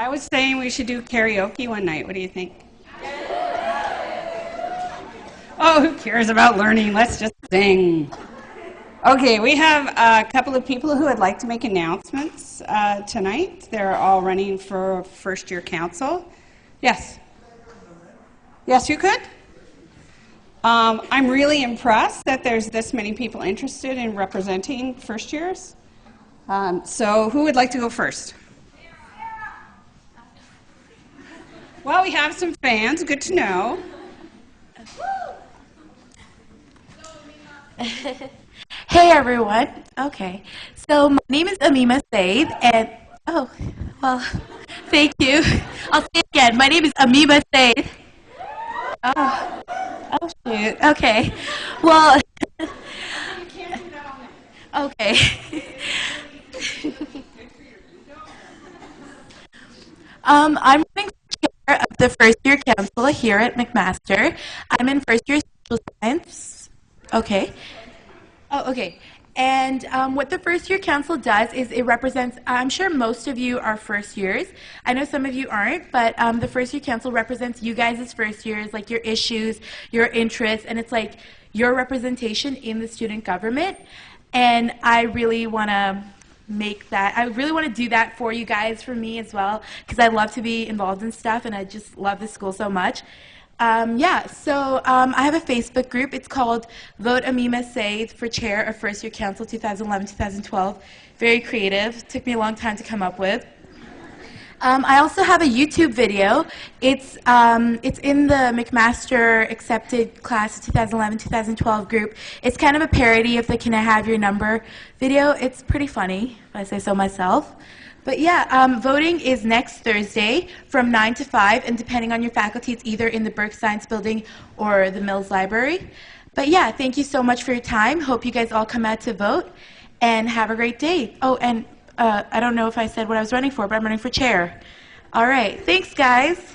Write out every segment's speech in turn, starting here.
I was saying we should do karaoke one night. What do you think? Oh, who cares about learning? Let's just sing. Okay, we have a couple of people who would like to make announcements tonight. They're all running for first-year council. Yes? Yes, you could? I'm really impressed that there's this many people interested in representing first years. So who would like to go first? Well, we have some fans. Good to know. Hey everyone. Okay. So my name is Amima Said, and oh, well, thank you. I'll say it again. My name is Amima Said. Oh shoot. Okay. Well. Okay. I'm running for chair of the first year council here at McMaster. I'm in first year social science. Okay. Oh, okay. And what the first year council does is it represents, I'm sure most of you are first years. I know some of you aren't, but the first year council represents you guys as first years, like your issues, your interests, and it's like your representation in the student government. And I really want to do that for you guys, for me as well, because I love to be involved in stuff and I just love the school so much. So I have a Facebook group. It's called Vote Amima Said for Chair of First Year Council 2011-2012. Very creative. Took me a long time to come up with. I also have a YouTube video. It's in the McMaster accepted class 2011-2012 group. It's kind of a parody of the Can I Have Your Number video. It's pretty funny, if I say so myself. But yeah, voting is next Thursday from 9 to 5, and depending on your faculty, it's either in the Burke Science Building or the Mills Library. But yeah, thank you so much for your time. Hope you guys all come out to vote, and have a great day. Oh, and I don't know if I said what I was running for, but I'm running for chair. All right, thanks, guys.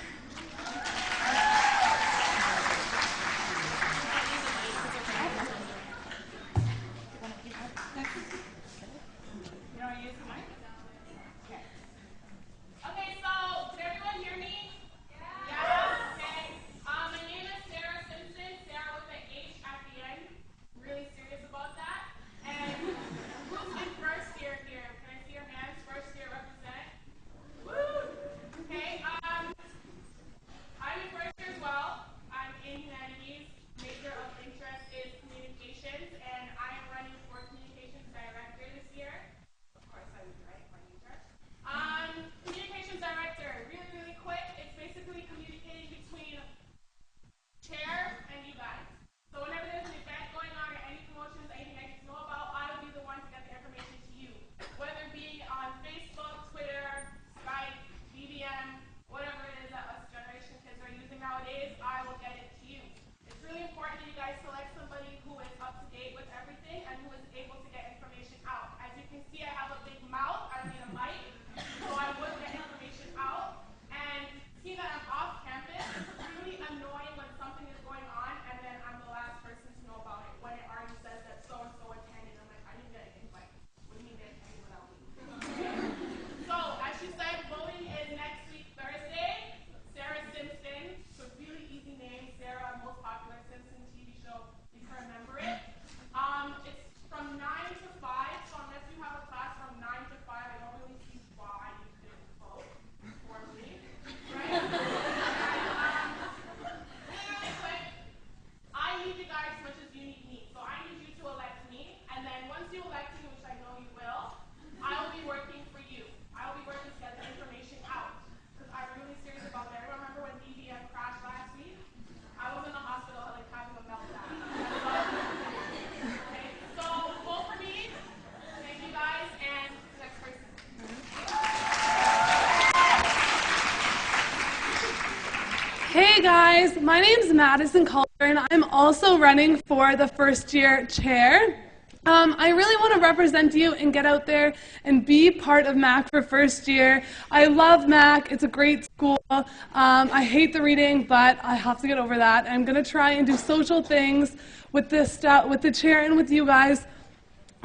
Hey guys, my name's Madison Calder and I'm also running for the first year chair. I really want to represent you and get out there and be part of MAC for first year. I love MAC. It's a great school. I hate the reading, but I have to get over that. I'm going to try and do social things with this with the chair and with you guys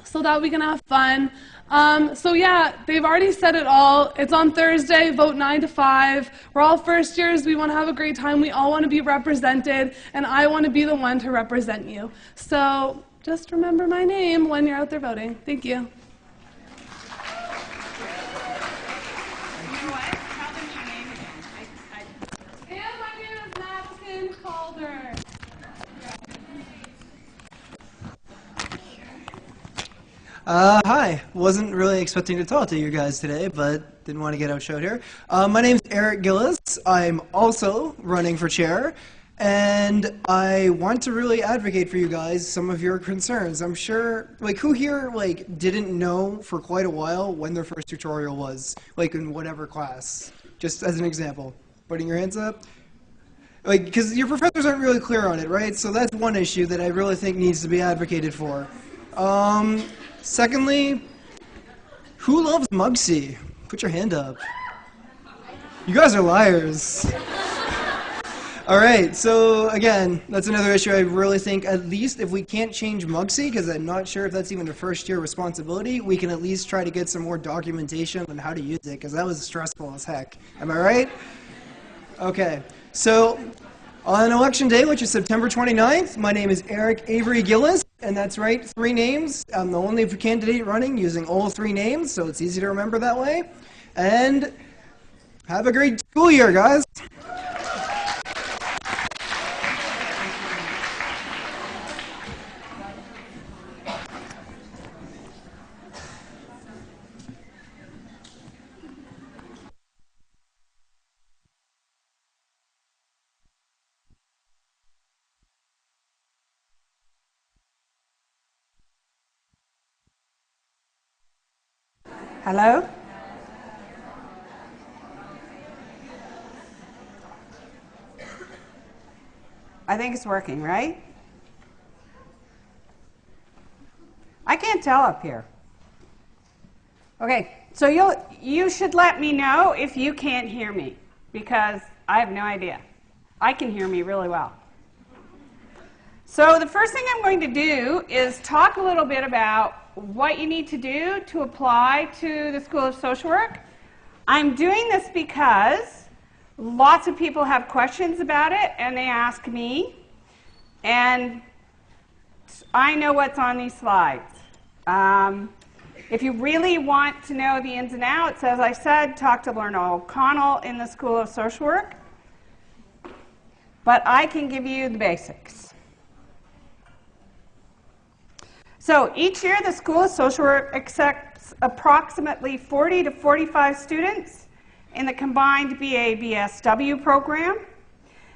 so that we can have fun. So yeah, they've already said it all. It's on Thursday, vote 9 to 5. We're all first years. We want to have a great time. We all want to be represented, and I want to be the one to represent you. So just remember my name when you're out there voting. Thank you. Hi. Wasn't really expecting to talk to you guys today, but didn't want to get outshowed here. My name's Eric Gillis. I'm also running for chair, and I want to really advocate for you guys some of your concerns. I'm sure, who here, didn't know for quite a while when their first tutorial was, in whatever class? Just as an example. Putting your hands up? Because your professors aren't really clear on it, right? So that's one issue that I really think needs to be advocated for. Secondly, who loves Mugsy? Put your hand up. You guys are liars. All right, so again, that's another issue I really think, at least if we can't change Mugsy, because I'm not sure if that's even a first-year responsibility, we can at least try to get some more documentation on how to use it, because that was stressful as heck. Am I right? Okay, so on election day, which is September 29th, my name is Eric Avery Gillis, and that's right, 3 names. I'm the only candidate running using all 3 names, so it's easy to remember that way. And have a great school year, guys. Hello? I think it's working, right? I can't tell up here. Okay, so you should let me know if you can't hear me, because I have no idea. I can hear me really well. So the first thing I'm going to do is talk a little bit about what you need to do to apply to the School of Social Work. I'm doing this because lots of people have questions about it, and they ask me, and I know what's on these slides. If you really want to know the ins and outs, as I said, talk to Lorna O'Connell in the School of Social Work, but I can give you the basics. So each year, the School of Social Work accepts approximately 40 to 45 students in the combined BA-BSW program.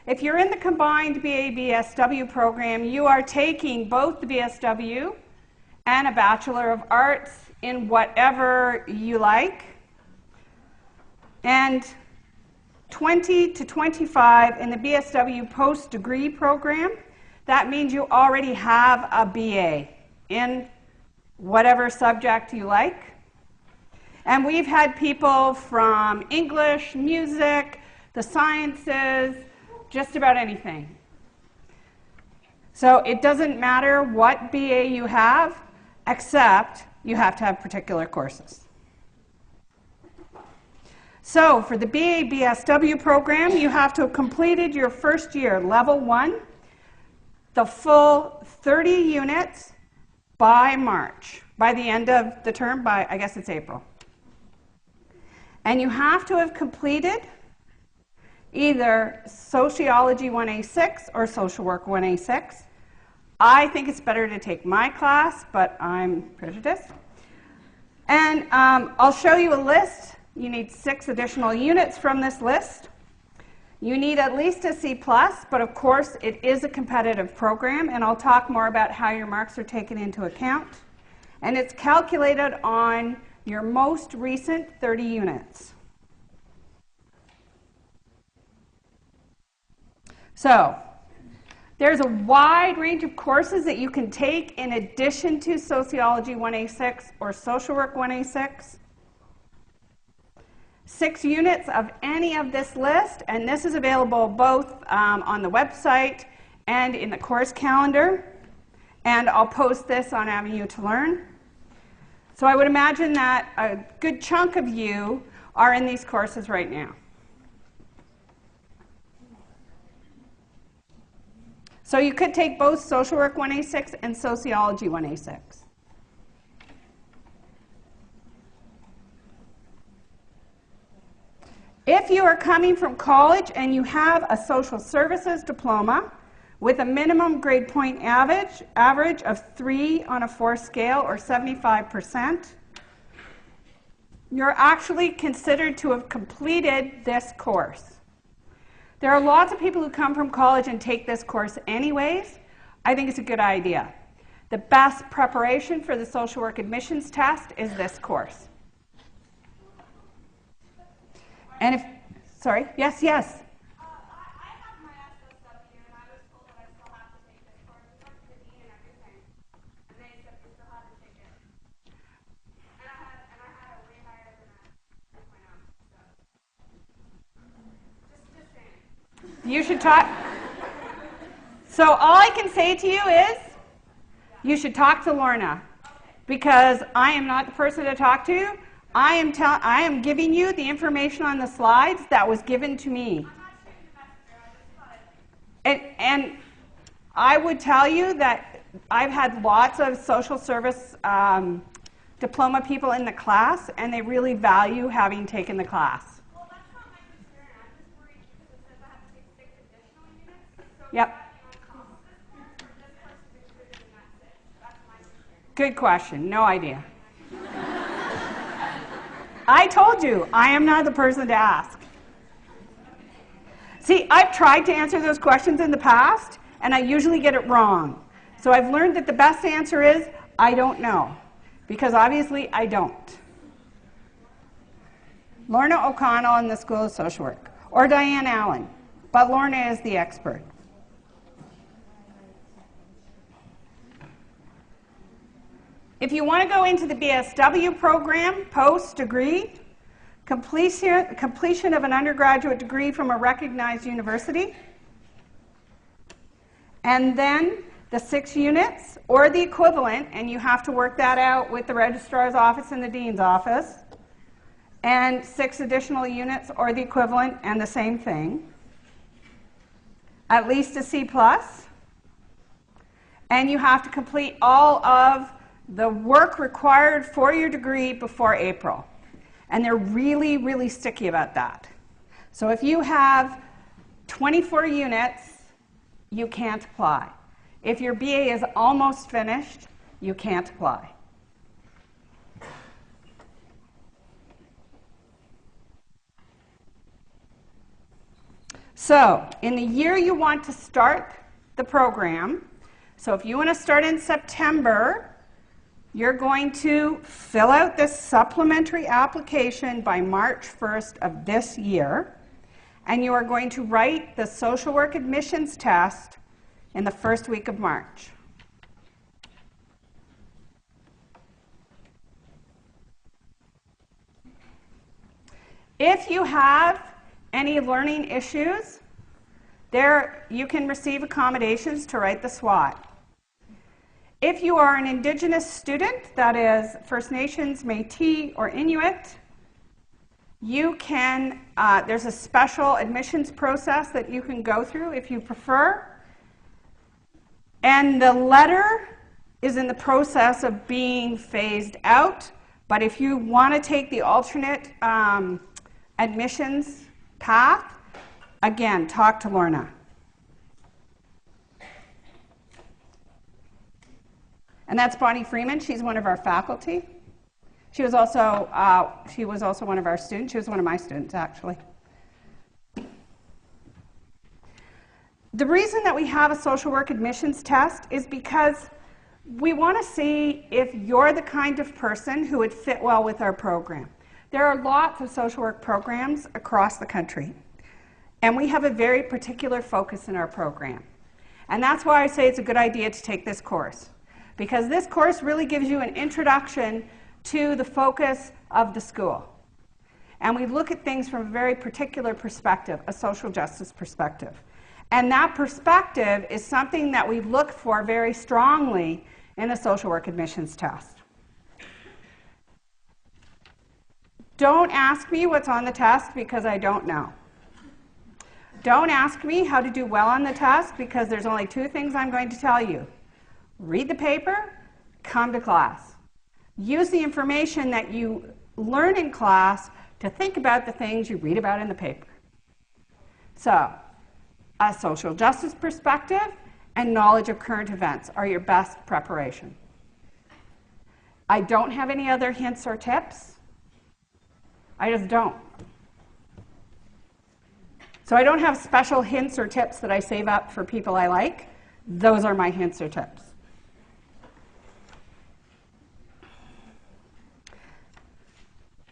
If you're in the combined BA-BSW program, you are taking both the BSW and a Bachelor of Arts in whatever you like, and 20 to 25 in the BSW post-degree program. That means you already have a BA in whatever subject you like. And we've had people from English, music, the sciences, just about anything. So it doesn't matter what BA you have, except you have to have particular courses. So for the BA-BSW program, you have to have completed your first year, level 1, the full 30 units, by March, by the end of the term, by, I guess it's April. And you have to have completed either Sociology 1A6 or Social Work 1A6. I think it's better to take my class, but I'm prejudiced. And I'll show you a list. You need 6 additional units from this list. You need at least a C+, but of course it is a competitive program, and I'll talk more about how your marks are taken into account. And it's calculated on your most recent 30 units. So there's a wide range of courses that you can take in addition to Sociology 1A6 or Social Work 1A6. 6 units of any of this list, and this is available both on the website and in the course calendar, and I'll post this on Avenue to Learn. So I would imagine that a good chunk of you are in these courses right now. So you could take both Social Work 1A6 and Sociology 1A6. If you are coming from college and you have a social services diploma with a minimum grade point average of 3 on a 4 scale or 75%, you're actually considered to have completed this course. There are lots of people who come from college and take this course anyways. I think it's a good idea. The best preparation for the social work admissions test is this course. And if, sorry, yes, yes. I have my SSW and I was told that I still have to take this course. I talked to the dean and everything, and they said we still have to take it. And I had a way higher than that 3.0. So just saying. You should talk. So all I can say to you is, you should talk to Lorna, because I am not the person to talk to. I am giving you the information on the slides that was given to me. And I would tell you that I've had lots of social service diploma people in the class, and they really value having taken the class. Well, that's not my concern. I'm just worried because it says I have to take 6 additional units. So Yep. Good question. No idea. I told you, I am not the person to ask. See, I've tried to answer those questions in the past, and I usually get it wrong. So I've learned that the best answer is, I don't know, because obviously I don't. Lorna O'Connell in the School of Social Work, or Diane Allen, but Lorna is the expert. If you want to go into the BSW program, post-degree, completion of an undergraduate degree from a recognized university, and then the 6 units or the equivalent, and you have to work that out with the registrar's office and the dean's office, and 6 additional units or the equivalent and the same thing, at least a C+, and you have to complete all of the work required for your degree before April. And they're really, really sticky about that. So if you have 24 units, you can't apply. If your BA is almost finished, you can't apply. So in the year you want to start the program, so if you want to start in September, you're going to fill out this supplementary application by March 1st of this year, and you are going to write the social work admissions test in the first week of March. If you have any learning issues, you can receive accommodations to write the SWOT. If you are an Indigenous student, that is First Nations, Métis, or Inuit, you can, there's a special admissions process that you can go through if you prefer. And the letter is in the process of being phased out, but if you want to take the alternate admissions path, again, talk to Lorna. And that's Bonnie Freeman. She's one of our faculty. She was also one of our students. She was one of my students, actually. The reason that we have a social work admissions test is because we want to see if you're the kind of person who would fit well with our program. There are lots of social work programs across the country, and we have a very particular focus in our program. And that's why I say it's a good idea to take this course, because this course really gives you an introduction to the focus of the school. And we look at things from a very particular perspective, a social justice perspective. And that perspective is something that we look for very strongly in a social work admissions test. Don't ask me what's on the test because I don't know. Don't ask me how to do well on the test because there's only two things I'm going to tell you. Read the paper, come to class. Use the information that you learn in class to think about the things you read about in the paper. So, a social justice perspective and knowledge of current events are your best preparation. I don't have any other hints or tips. I just don't. So I don't have special hints or tips that I save up for people I like. Those are my hints or tips.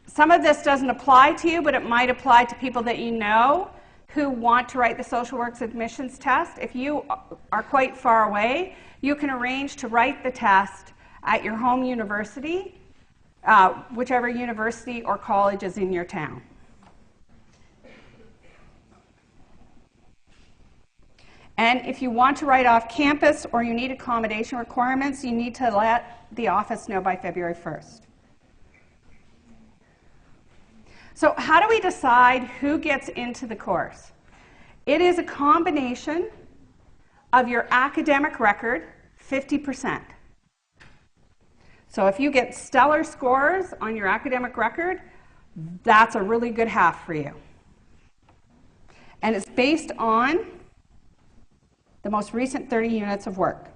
Some of this doesn't apply to you, but it might apply to people that you know who want to write the social works admissions test. If you are quite far away, you can arrange to write the test at your home university, whichever university or college is in your town. And if you want to write off campus or you need accommodation requirements, you need to let the office know by February 1st. So how do we decide who gets into the course? It is a combination of your academic record, 50%. So if you get stellar scores on your academic record, that's a really good half for you. And it's based on the most recent 30 units of work.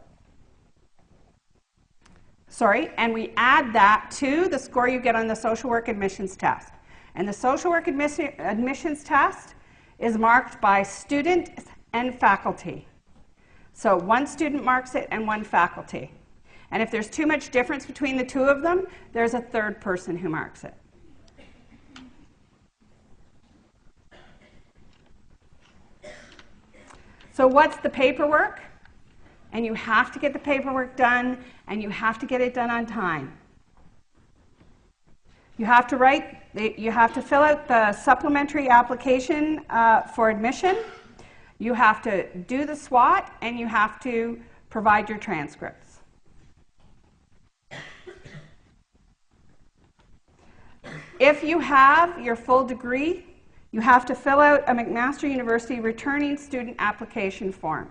And we add that to the score you get on the social work admissions test. And the social work admissions test is marked by student and faculty. So one student marks it and one faculty. And if there's too much difference between the two of them, there's a third person who marks it. So what's the paperwork? And you have to get the paperwork done, and you have to get it done on time. You have to fill out the supplementary application for admission. You have to do the SWOT, and you have to provide your transcripts. If you have your full degree, you have to fill out a McMaster University returning student application form.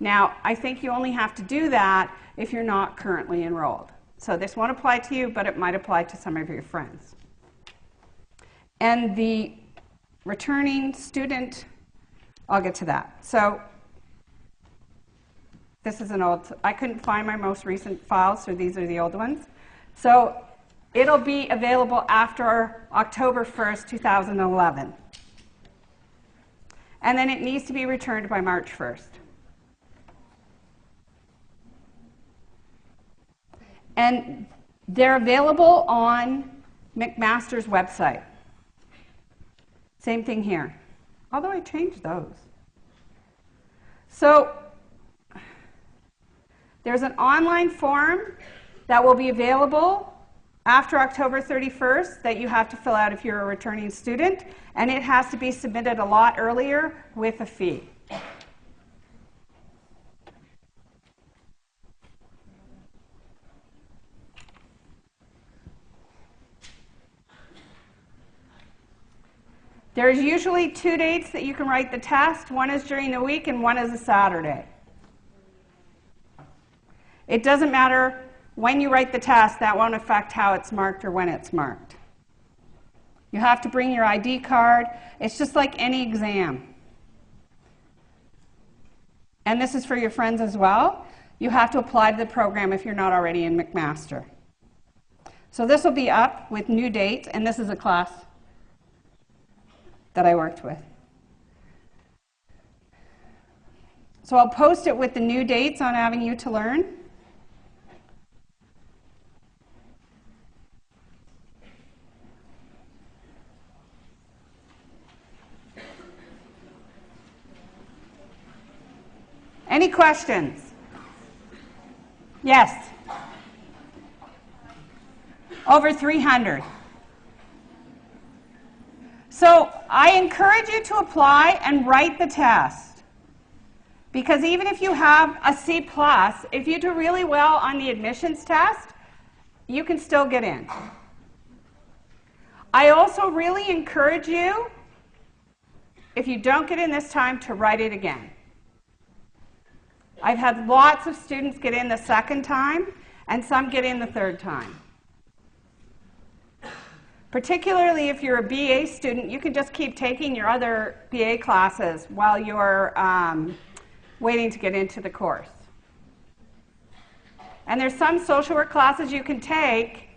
Now, I think you only have to do that if you're not currently enrolled. So this won't apply to you, but it might apply to some of your friends. And the returning student, I'll get to that. So this is an old, I couldn't find my most recent files, so these are the old ones. So it'll be available after October 1st, 2011. And then it needs to be returned by March 1st. And they're available on McMaster's website. Same thing here, although I changed those. So there's an online form that will be available after October 31st that you have to fill out if you're a returning student, and it has to be submitted a lot earlier with a fee. There's usually 2 dates that you can write the test. One is during the week and one is a Saturday. It doesn't matter when you write the test, that won't affect how it's marked or when it's marked. You have to bring your ID card. It's just like any exam. And this is for your friends as well. You have to apply to the program if you're not already in McMaster. So this will be up with new dates, and this is a class that I worked with. So I'll post it with the new dates on Avenue to Learn. Any questions? Yes. Over 300. So I encourage you to apply and write the test. Because even if you have a C+, if you do really well on the admissions test, you can still get in. I also really encourage you, if you don't get in this time, to write it again. I've had lots of students get in the second time, and some get in the third time. Particularly if you're a BA student, you can just keep taking your other BA classes while you're waiting to get into the course. And there's some social work classes you can take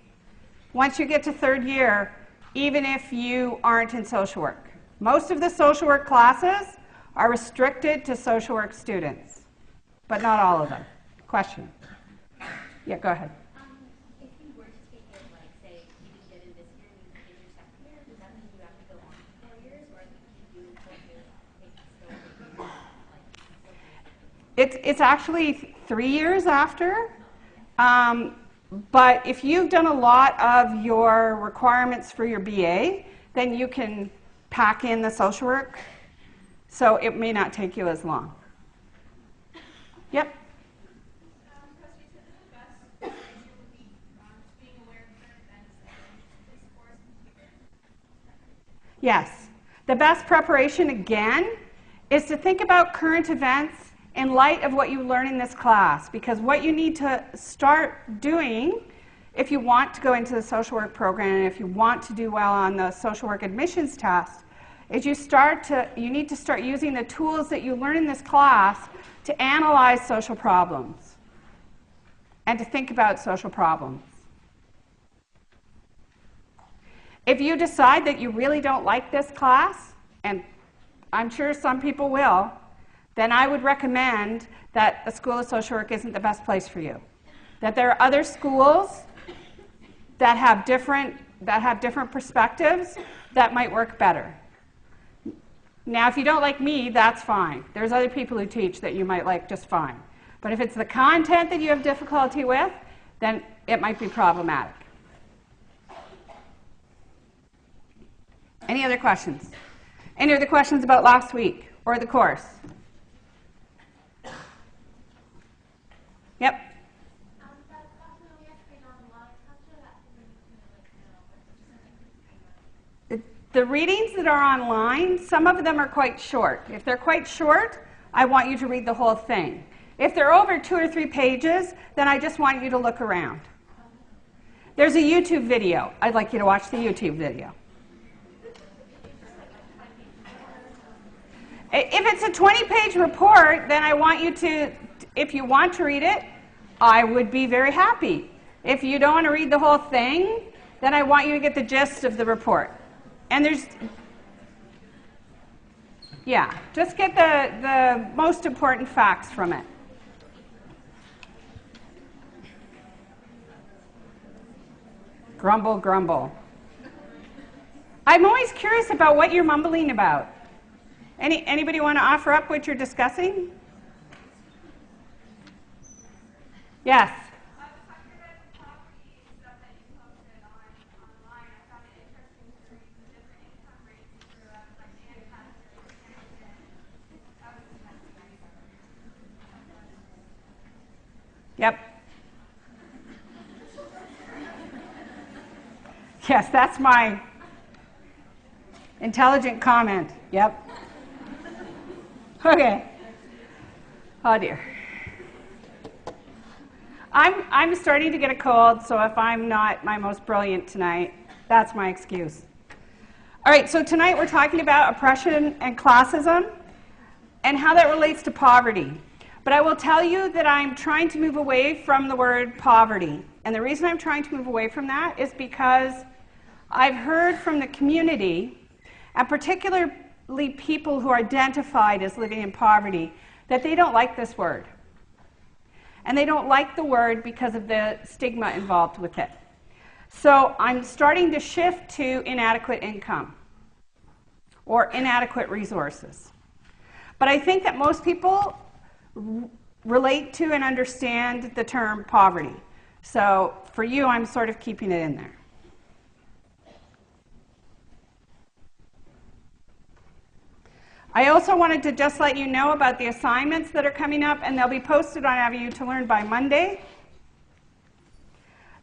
once you get to third year, even if you aren't in social work. Most of the social work classes are restricted to social work students, but not all of them. Question? Yeah, go ahead. If you were to take it, like, say, you didn't get in this year and you did your second year, does that mean you have to go on for 4 years, or if you do 4 years, It's actually 3 years after. But if you've done a lot of your requirements for your BA, then you can pack in the social work. So it may not take you as long. Yep. Yes. The best preparation, again, is to think about current events in light of what you learn in this class. Because what you need to start doing if you want to go into the social work program and if you want to do well on the social work admissions test is you need to start using the tools that you learn in this class to analyze social problems and to think about social problems. If you decide that you really don't like this class, and I'm sure some people will, then I would recommend that the School of Social Work isn't the best place for you. That there are other schools that have different perspectives that might work better. Now, if you don't like me, that's fine. There's other people who teach that you might like just fine. But if it's the content that you have difficulty with, then it might be problematic. Any other questions? Any other questions about last week or the course? Yep. The readings that are online, some of them are quite short. If they're quite short, I want you to read the whole thing. If they're over 2 or 3 pages, then I just want you to look around. There's a YouTube video. I'd like you to watch the YouTube video. If it's a 20-page report, then I want you to, if you want to read it, I would be very happy. If you don't want to read the whole thing, then I want you to get the gist of the report. And just get the most important facts from it. Grumble, grumble. I'm always curious about what you're mumbling about. Anybody want to offer up what you're discussing? Yes. I was talking about the property stuff that you posted online. I found it interesting to read the different income rates throughout, like Lancaster and Hamilton. That was nice. Yep. Yes, that's my intelligent comment. Yep. Okay. Oh dear. I'm starting to get a cold, so if I'm not my most brilliant tonight, that's my excuse. All right, so tonight we're talking about oppression and classism and how that relates to poverty. But I will tell you that I'm trying to move away from the word poverty. And the reason I'm trying to move away from that is because I've heard from the community, and particularly people who are identified as living in poverty, that they don't like this word. And they don't like the word because of the stigma involved with it. So I'm starting to shift to inadequate income or inadequate resources. But I think that most people relate to and understand the term poverty. So for you, I'm sort of keeping it in there. I also wanted to just let you know about the assignments that are coming up, and they'll be posted on Avenue to Learn by Monday.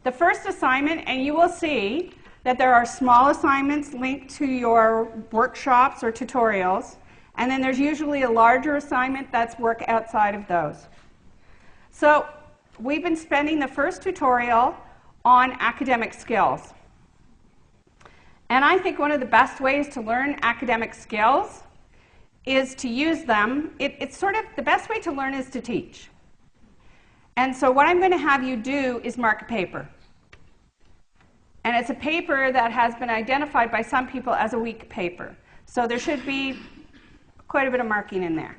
The first assignment, and you will see that there are small assignments linked to your workshops or tutorials, and then there's usually a larger assignment that's work outside of those. So we've been spending the first tutorial on academic skills. And I think one of the best ways to learn academic skills is to use them. It's sort of the best way to learn is to teach. And so what I'm going to have you do is mark a paper. And it's a paper that has been identified by some people as a weak paper. So there should be quite a bit of marking in there.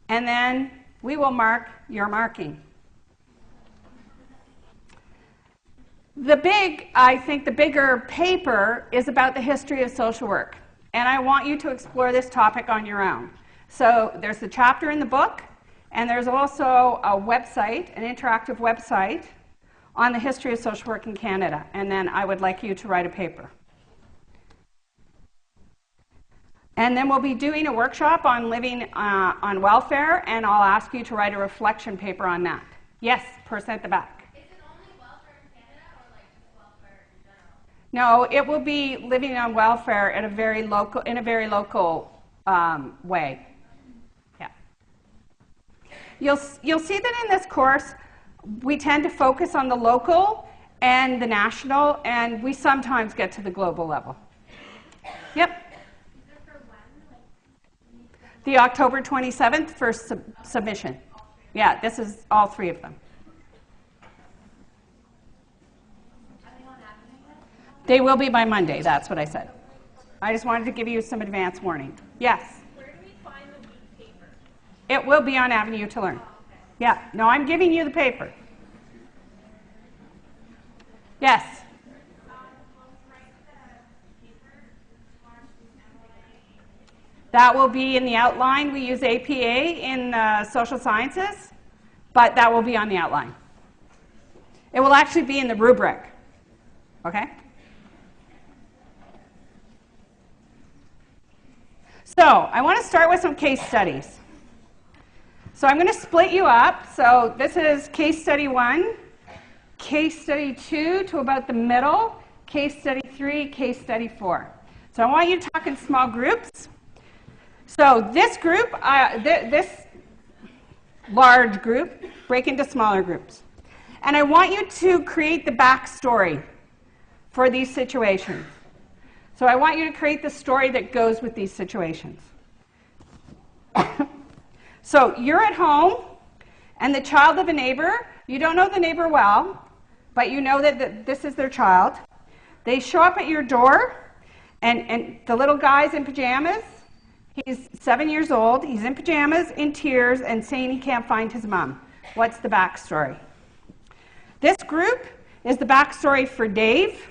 And then we will mark your marking. I think the bigger paper is about the history of social work. And I want you to explore this topic on your own. So there's the chapter in the book, and there's also a website, an interactive website, on the history of social work in Canada. And then I would like you to write a paper. And then we'll be doing a workshop on living on welfare, and I'll ask you to write a reflection paper on that. Yes, person at the back. Is it only welfare in Canada or like just welfare in general? No, it will be living on welfare in a very local way. Yeah. You'll see that in this course, we tend to focus on the local and the national, and we sometimes get to the global level. Yep. The October 27th for submission. Yeah, this is all three of them. They will be by Monday, that's what I said. I just wanted to give you some advance warning. Yes? Where do we find the weak paper? It will be on Avenue to Learn. Yeah, no, I'm giving you the paper. Yes? That will be in the outline. We use APA in social sciences, but that will be on the outline. It will actually be in the rubric. Okay? So I want to start with some case studies. So I'm going to split you up. So this is case study 1, case study 2 to about the middle, case study 3, case study 4. So I want you to talk in small groups. So this group, this large group, break into smaller groups. And I want you to create the backstory for these situations. So I want you to create the story that goes with these situations. So you're at home, and the child of a neighbor, you don't know the neighbor well, but you know that this is their child. They show up at your door, and the little guy's in pajamas. He's 7 years old. He's in pajamas, in tears, and saying he can't find his mom. What's the backstory? This group is the backstory for Dave.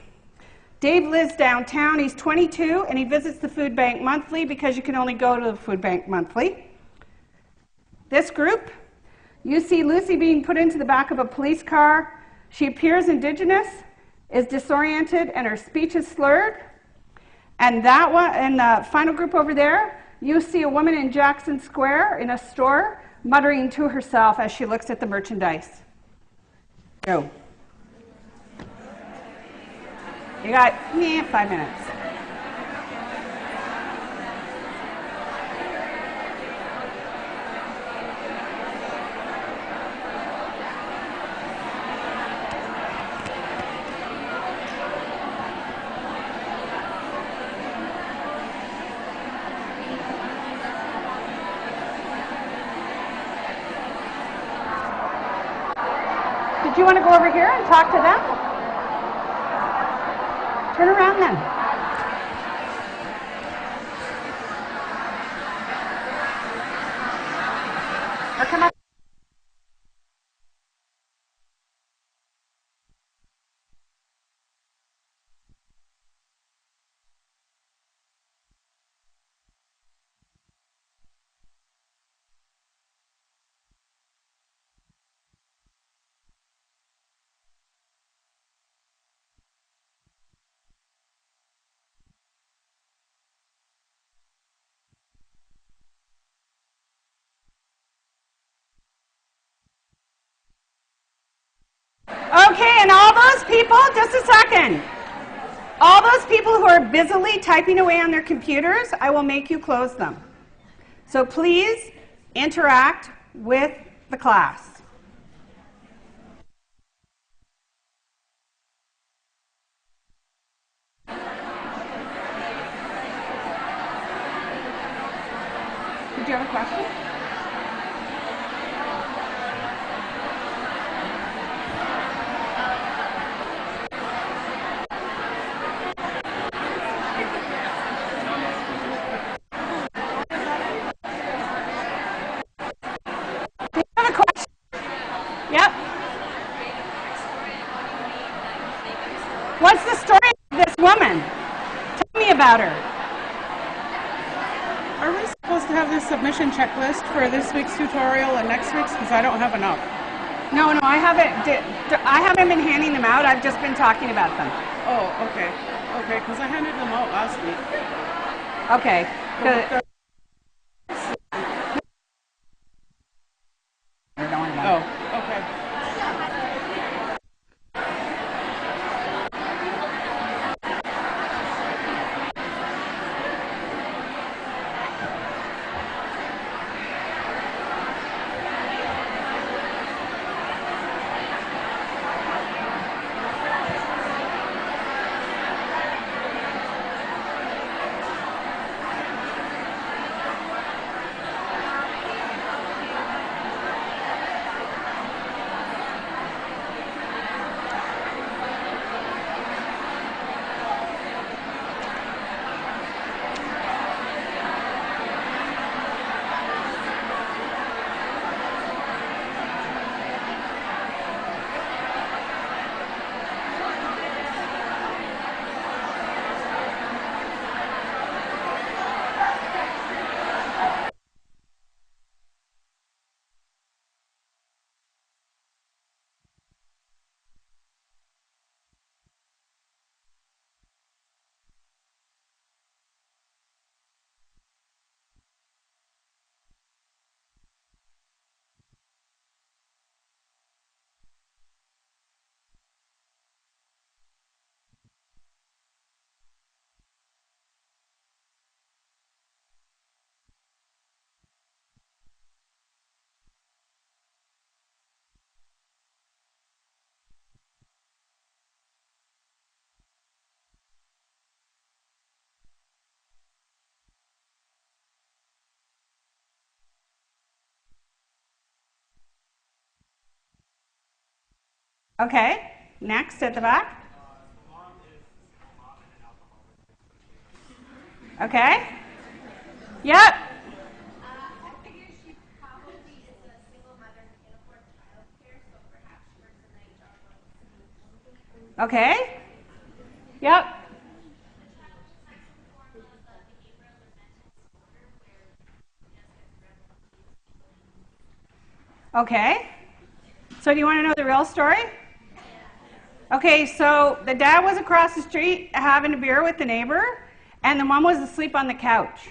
Dave lives downtown. He's 22, and he visits the food bank monthly because you can only go to the food bank monthly. This group, you see Lucy being put into the back of a police car. She appears indigenous, is disoriented, and her speech is slurred. And that one, and the final group over there, you see a woman in Jackson Square in a store muttering to herself as she looks at the merchandise. Go. You got 5 minutes. Do you want to go over here and talk to them? Turn around then. Or come up. Okay, and all those people, just a second. All those people who are busily typing away on their computers, I will make you close them. So please interact with the class. Did you have a question? Do you have a question? Yep. What's the story of this woman? Tell me about her. Are we supposed to have this submission checklist for this week's tutorial and next week's? Because I don't have enough. No, I haven't been handing them out. I've just been talking about them. Oh, okay. Okay, because I handed them out last week. Okay. Good. Oh, okay. Okay. Next at the back. Okay. Yep. I figure she probably is a single mother who can't afford childcare, so perhaps she works a night job. Okay. Yep. Okay. So do you want to know the real story? Okay, so the dad was across the street having a beer with the neighbor, and the mom was asleep on the couch.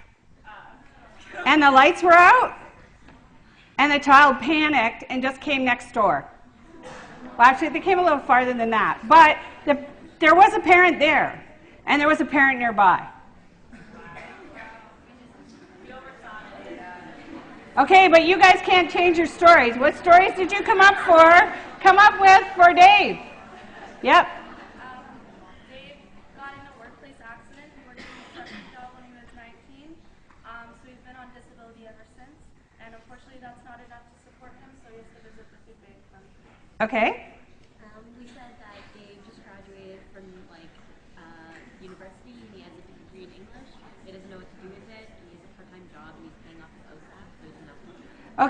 And the lights were out, and the child panicked and just came next door. Well, actually, they came a little farther than that. But there was a parent there, and there was a parent nearby. Okay, but you guys can't change your stories. What stories did you come up with for Dave? Yep. Dave got in a workplace accident and worked in a construction job when he was 19. So he's been on disability ever since. And unfortunately, that's not enough to support him, so he has to visit the food bank monthly. Okay. We said that Dave just graduated from university and he has a degree in English. He doesn't know what to do with it, and he has a part-time job and he's paying off his OSAP, so there's enough.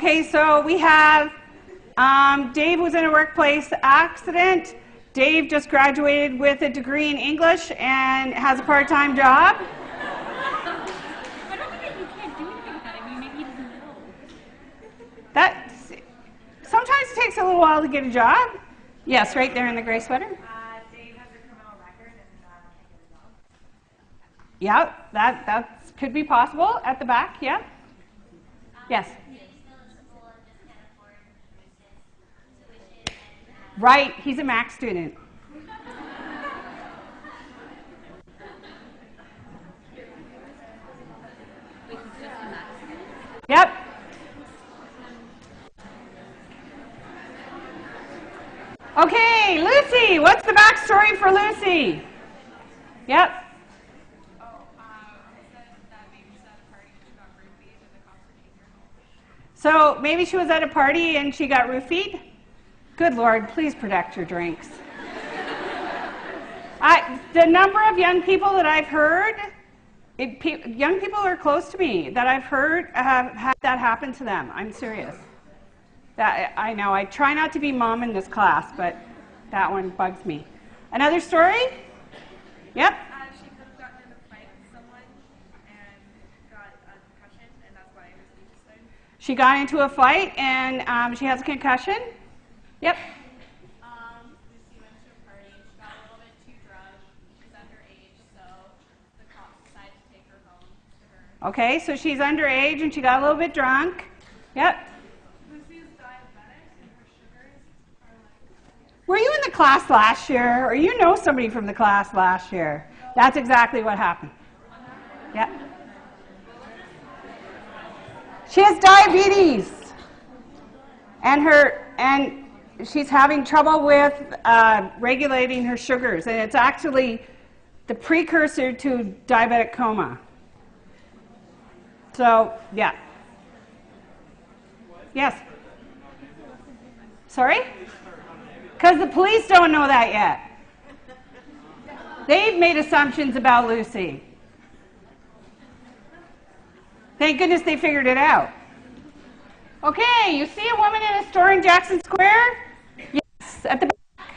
Okay, so we have Dave was in a workplace accident. Dave just graduated with a degree in English and has a part-time job. I don't think that you can't do anything with that. I mean, maybe he doesn't know. That sometimes it takes a little while to get a job. Yes, right there in the gray sweater. Dave has a criminal record and can't get a job. Yeah, that could be possible at the back. Yeah. Yes. Right, he's a Mac student. Yep. Okay, Lucy, what's the backstory for Lucy? Yep. So maybe she was at a party and she got roofied? Good Lord, please protect your drinks. The number of young people that I've heard, young people who are close to me that I've heard have had that happen to them. I'm serious. I know, I try not to be mom in this class, but that one bugs me. Another story? Yep. She could have gotten in a fight with someone and got a concussion, and that's why her speech is started. She got into a fight and she has a concussion? Yep. Lucy went to a party, she got a little bit too drunk, she's underage, so the cops decided to take her home to her. Okay, so she's underage and she got a little bit drunk. Yep. Lucy is diabetic and her sugars are like... Were you in the class last year, or you know somebody from the class last year? That's exactly what happened. Yep. She has diabetes, and she's having trouble with regulating her sugars, and it's actually the precursor to diabetic coma. So, yeah. Yes? Sorry? Because the police don't know that yet. They've made assumptions about Lucy. Thank goodness they figured it out. Okay, you see a woman in a store in Jackson Square? Yes, at the back.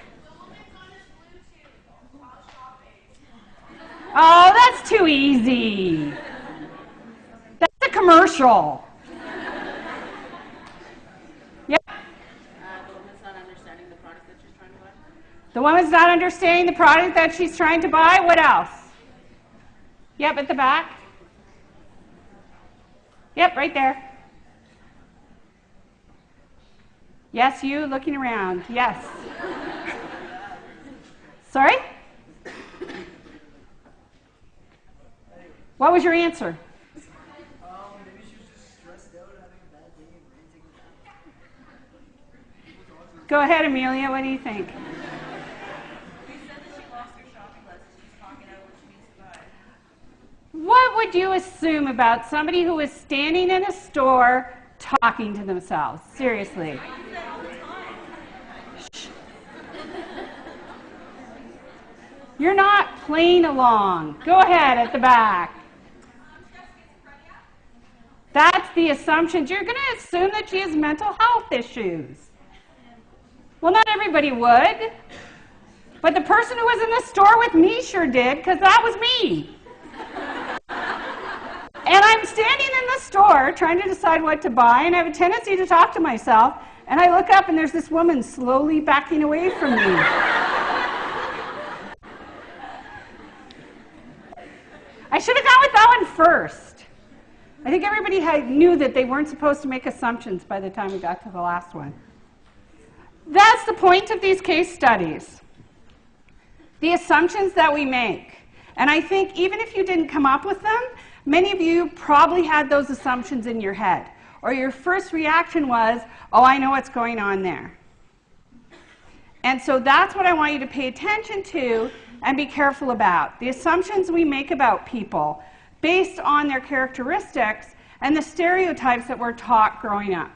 Oh, that's too easy. That's a commercial. Yep. The woman's not understanding the product that she's trying to buy. The woman's not understanding the product that she's trying to buy. What else? Yep, at the back. Yep, right there. Yes, you looking around. Yes. Sorry? What was your answer? Maybe she was just stressed out, having a bad day, and ranting about. Go ahead, Amelia. What do you think? We said that she lost her shopping list. She's talking out what she needs to buy. What would you assume about somebody who is standing in a store talking to themselves? Seriously. Shh. You're not playing along. Go ahead at the back. That's the assumptions. You're going to assume that she has mental health issues. Well, not everybody would. But the person who was in the store with me sure did, because that was me. And I'm standing in the store trying to decide what to buy, and I have a tendency to talk to myself, and I look up and there's this woman slowly backing away from me. I should have gone with that one first. I think everybody knew that they weren't supposed to make assumptions by the time we got to the last one. That's the point of these case studies. The assumptions that we make. And I think even if you didn't come up with them, many of you probably had those assumptions in your head. Or your first reaction was, oh, I know what's going on there. And so that's what I want you to pay attention to and be careful about. The assumptions we make about people based on their characteristics and the stereotypes that we're taught growing up.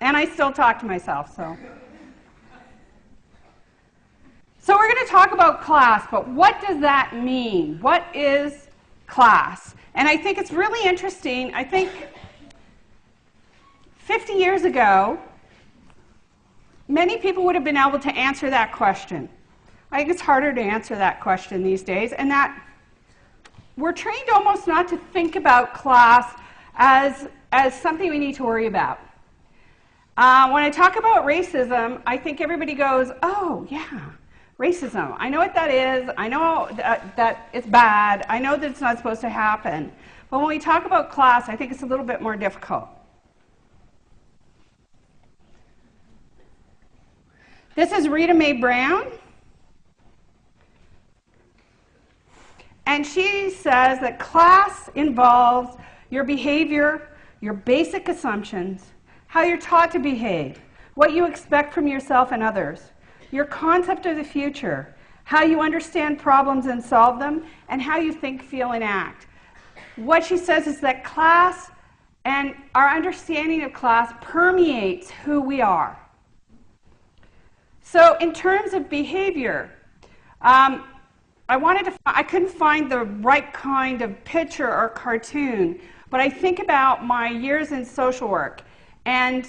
And I still talk to myself, so. So we're going to talk about class, but what does that mean? What is class? And I think it's really interesting. I think 50 years ago, many people would have been able to answer that question. I think it's harder to answer that question these days, and that we're trained almost not to think about class as something we need to worry about. When I talk about racism, I think everybody goes, oh, yeah, racism. I know what that is. I know that it's bad. I know that it's not supposed to happen. But when we talk about class, I think it's a little bit more difficult. This is Rita Mae Brown. And she says that class involves your behavior, your basic assumptions, how you're taught to behave, what you expect from yourself and others, your concept of the future, how you understand problems and solve them, and how you think, feel, and act. What she says is that class and our understanding of class permeates who we are. So in terms of behavior, I couldn't find the right kind of picture or cartoon, but I think about my years in social work, and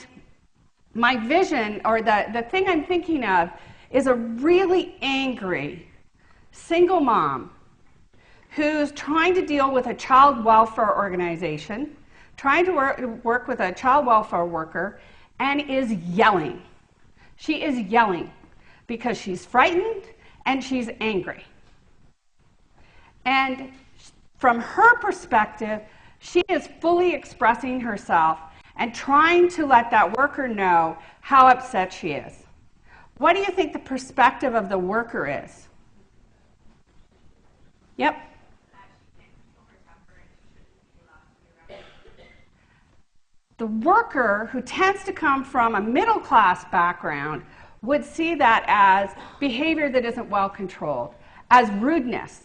my vision, or the thing I'm thinking of, is a really angry single mom who's trying to deal with a child welfare organization, trying to work with a child welfare worker, and is yelling. She is yelling because she's frightened and she's angry. And from her perspective, she is fully expressing herself and trying to let that worker know how upset she is. What do you think the perspective of the worker is? Yep. The worker, who tends to come from a middle-class background, would see that as behavior that isn't well controlled, as rudeness,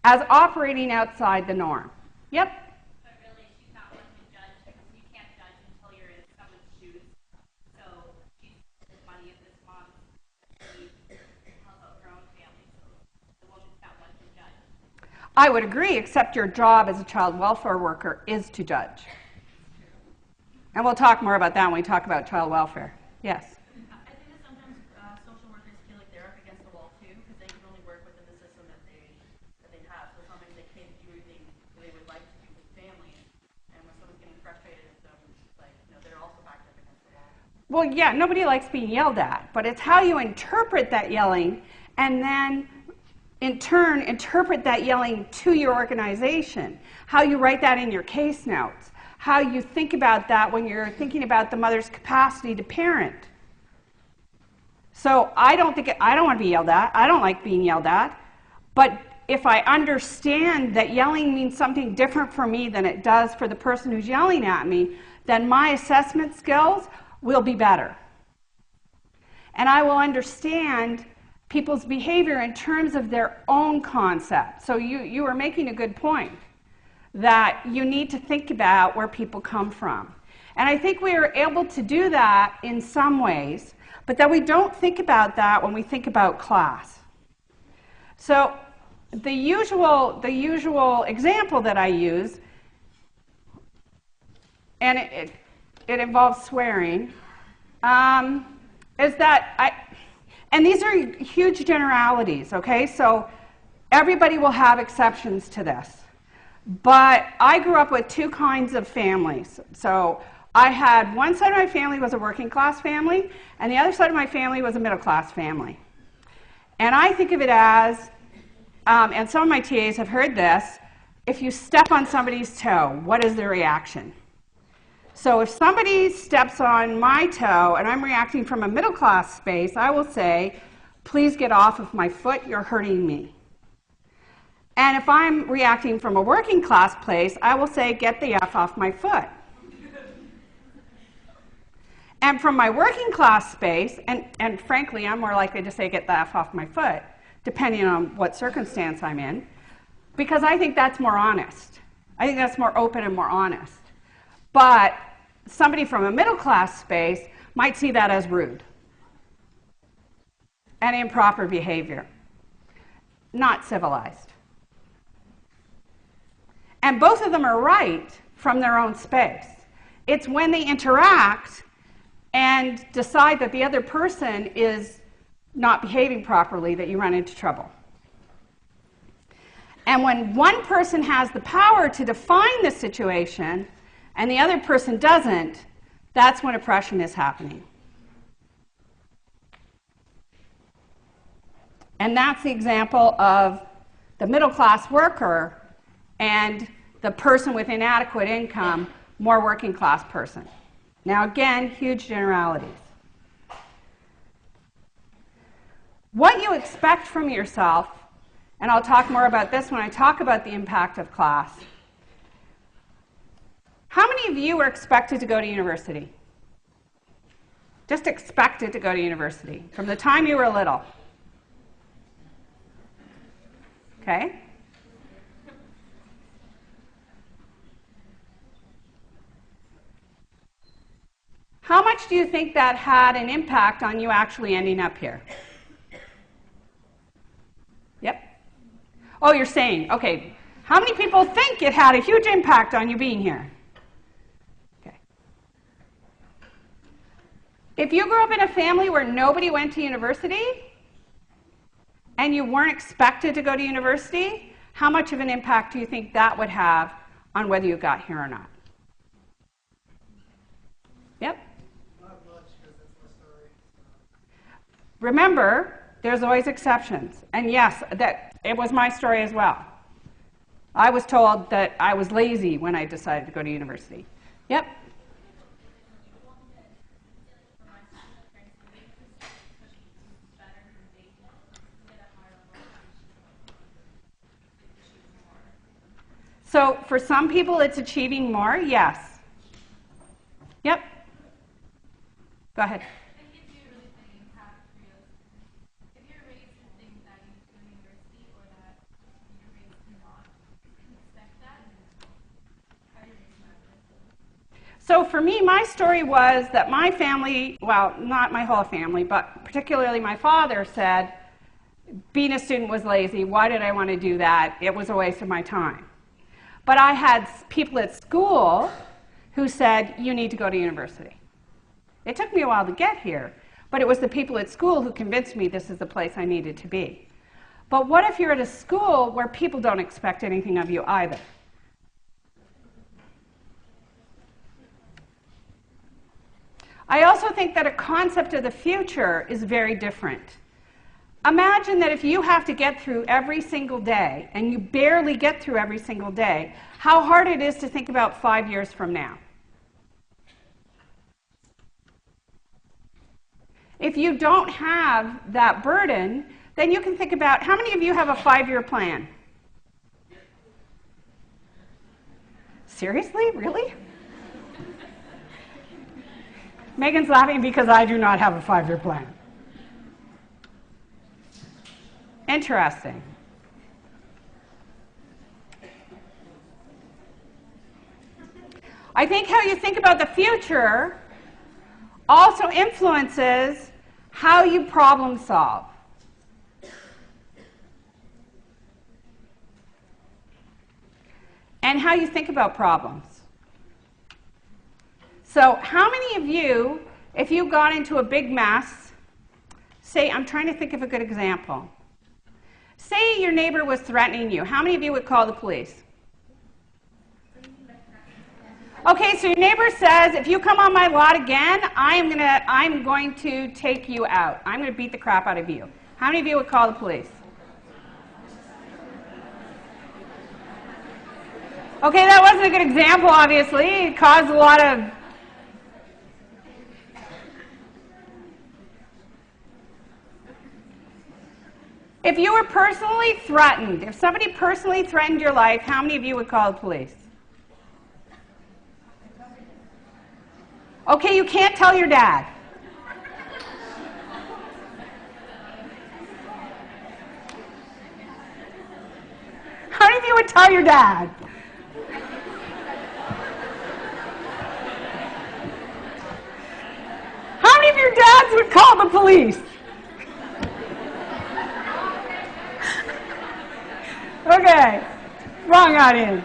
as operating outside the norm. Yep. But really, she's not one to judge because you can't judge until you're in someone's shoes. So she's money at this month. She helps out her own family. So the woman's not one to judge. I would agree, except your job as a child welfare worker is to judge. And we'll talk more about that when we talk about child welfare. Yes? I think that sometimes social workers feel like they're up against the wall too, because they can only work within the system that they have. So sometimes they can't do anything they would like to do with families. And when someone's getting frustrated with them, it's like, they're also backed up against the wall. Well, yeah, nobody likes being yelled at, but it's how you interpret that yelling, and then in turn interpret that yelling to your organization, how you write that in your case notes, how you think about that when you're thinking about the mother's capacity to parent. So I don't want to be yelled at. I don't like being yelled at. But if I understand that yelling means something different for me than it does for the person who's yelling at me, then my assessment skills will be better. And I will understand people's behavior in terms of their own concept. So you were making a good point, that you need to think about where people come from. And I think we are able to do that in some ways, but that we don't think about that when we think about class. So the usual example that I use, and it involves swearing, is that and these are huge generalities, okay? So everybody will have exceptions to this. But I grew up with two kinds of families. So I had one side of my family was a working class family, and the other side of my family was a middle class family. And I think of it as, and some of my TAs have heard this, if you step on somebody's toe, what is their reaction? So if somebody steps on my toe and I'm reacting from a middle class space, I will say, please get off of my foot, you're hurting me. And if I'm reacting from a working class place, I will say, get the F off my foot. And from my working class space, and frankly, I'm more likely to say, get the F off my foot, depending on what circumstance I'm in, because I think that's more honest. I think that's more open and more honest. But somebody from a middle class space might see that as rude and improper behavior, not civilized. And both of them are right from their own space. It's when they interact and decide that the other person is not behaving properly that you run into trouble. And when one person has the power to define the situation and the other person doesn't, that's when oppression is happening. And that's the example of the middle class worker and the person with inadequate income, more working class person. Now again, huge generalities. What you expect from yourself and I'll talk more about this when I talk about the impact of class. How many of you are expected to go to university? Just expected to go to university from the time you were little? Okay? How much do you think that had an impact on you actually ending up here? Yep. Oh, you're saying, okay. How many people think it had a huge impact on you being here? Okay. If you grew up in a family where nobody went to university and you weren't expected to go to university, how much of an impact do you think that would have on whether you got here or not? Yep. Remember, there's always exceptions. And yes, that it was my story as well. I was told that I was lazy when I decided to go to university. Yep. So for some people, it's achieving more, yes. Yep. Go ahead. So for me, my story was that my family, well, not my whole family, but particularly my father said, being a student was lazy. Why did I want to do that? It was a waste of my time. But I had people at school who said, you need to go to university. It took me a while to get here, but it was the people at school who convinced me this is the place I needed to be. But what if you're at a school where people don't expect anything of you either? I also think that a concept of the future is very different. Imagine that if you have to get through every single day, and you barely get through every single day, how hard it is to think about 5 years from now. If you don't have that burden, then you can think about, how many of you have a 5-year plan? Seriously? Really? Megan's laughing because I do not have a 5-year plan. Interesting. I think how you think about the future also influences how you problem solve. And how you think about problems. So how many of you, if you got into a big mess, say, I'm trying to think of a good example. Say your neighbor was threatening you. How many of you would call the police? Okay, so your neighbor says, if you come on my lot again, I'm going to take you out. I'm going to beat the crap out of you. How many of you would call the police? Okay, that wasn't a good example, obviously. It caused a lot of... If you were personally threatened, if somebody personally threatened your life, how many of you would call the police? Okay, you can't tell your dad. How many of you would tell your dad? How many of your dads would call the police? Okay, wrong audience.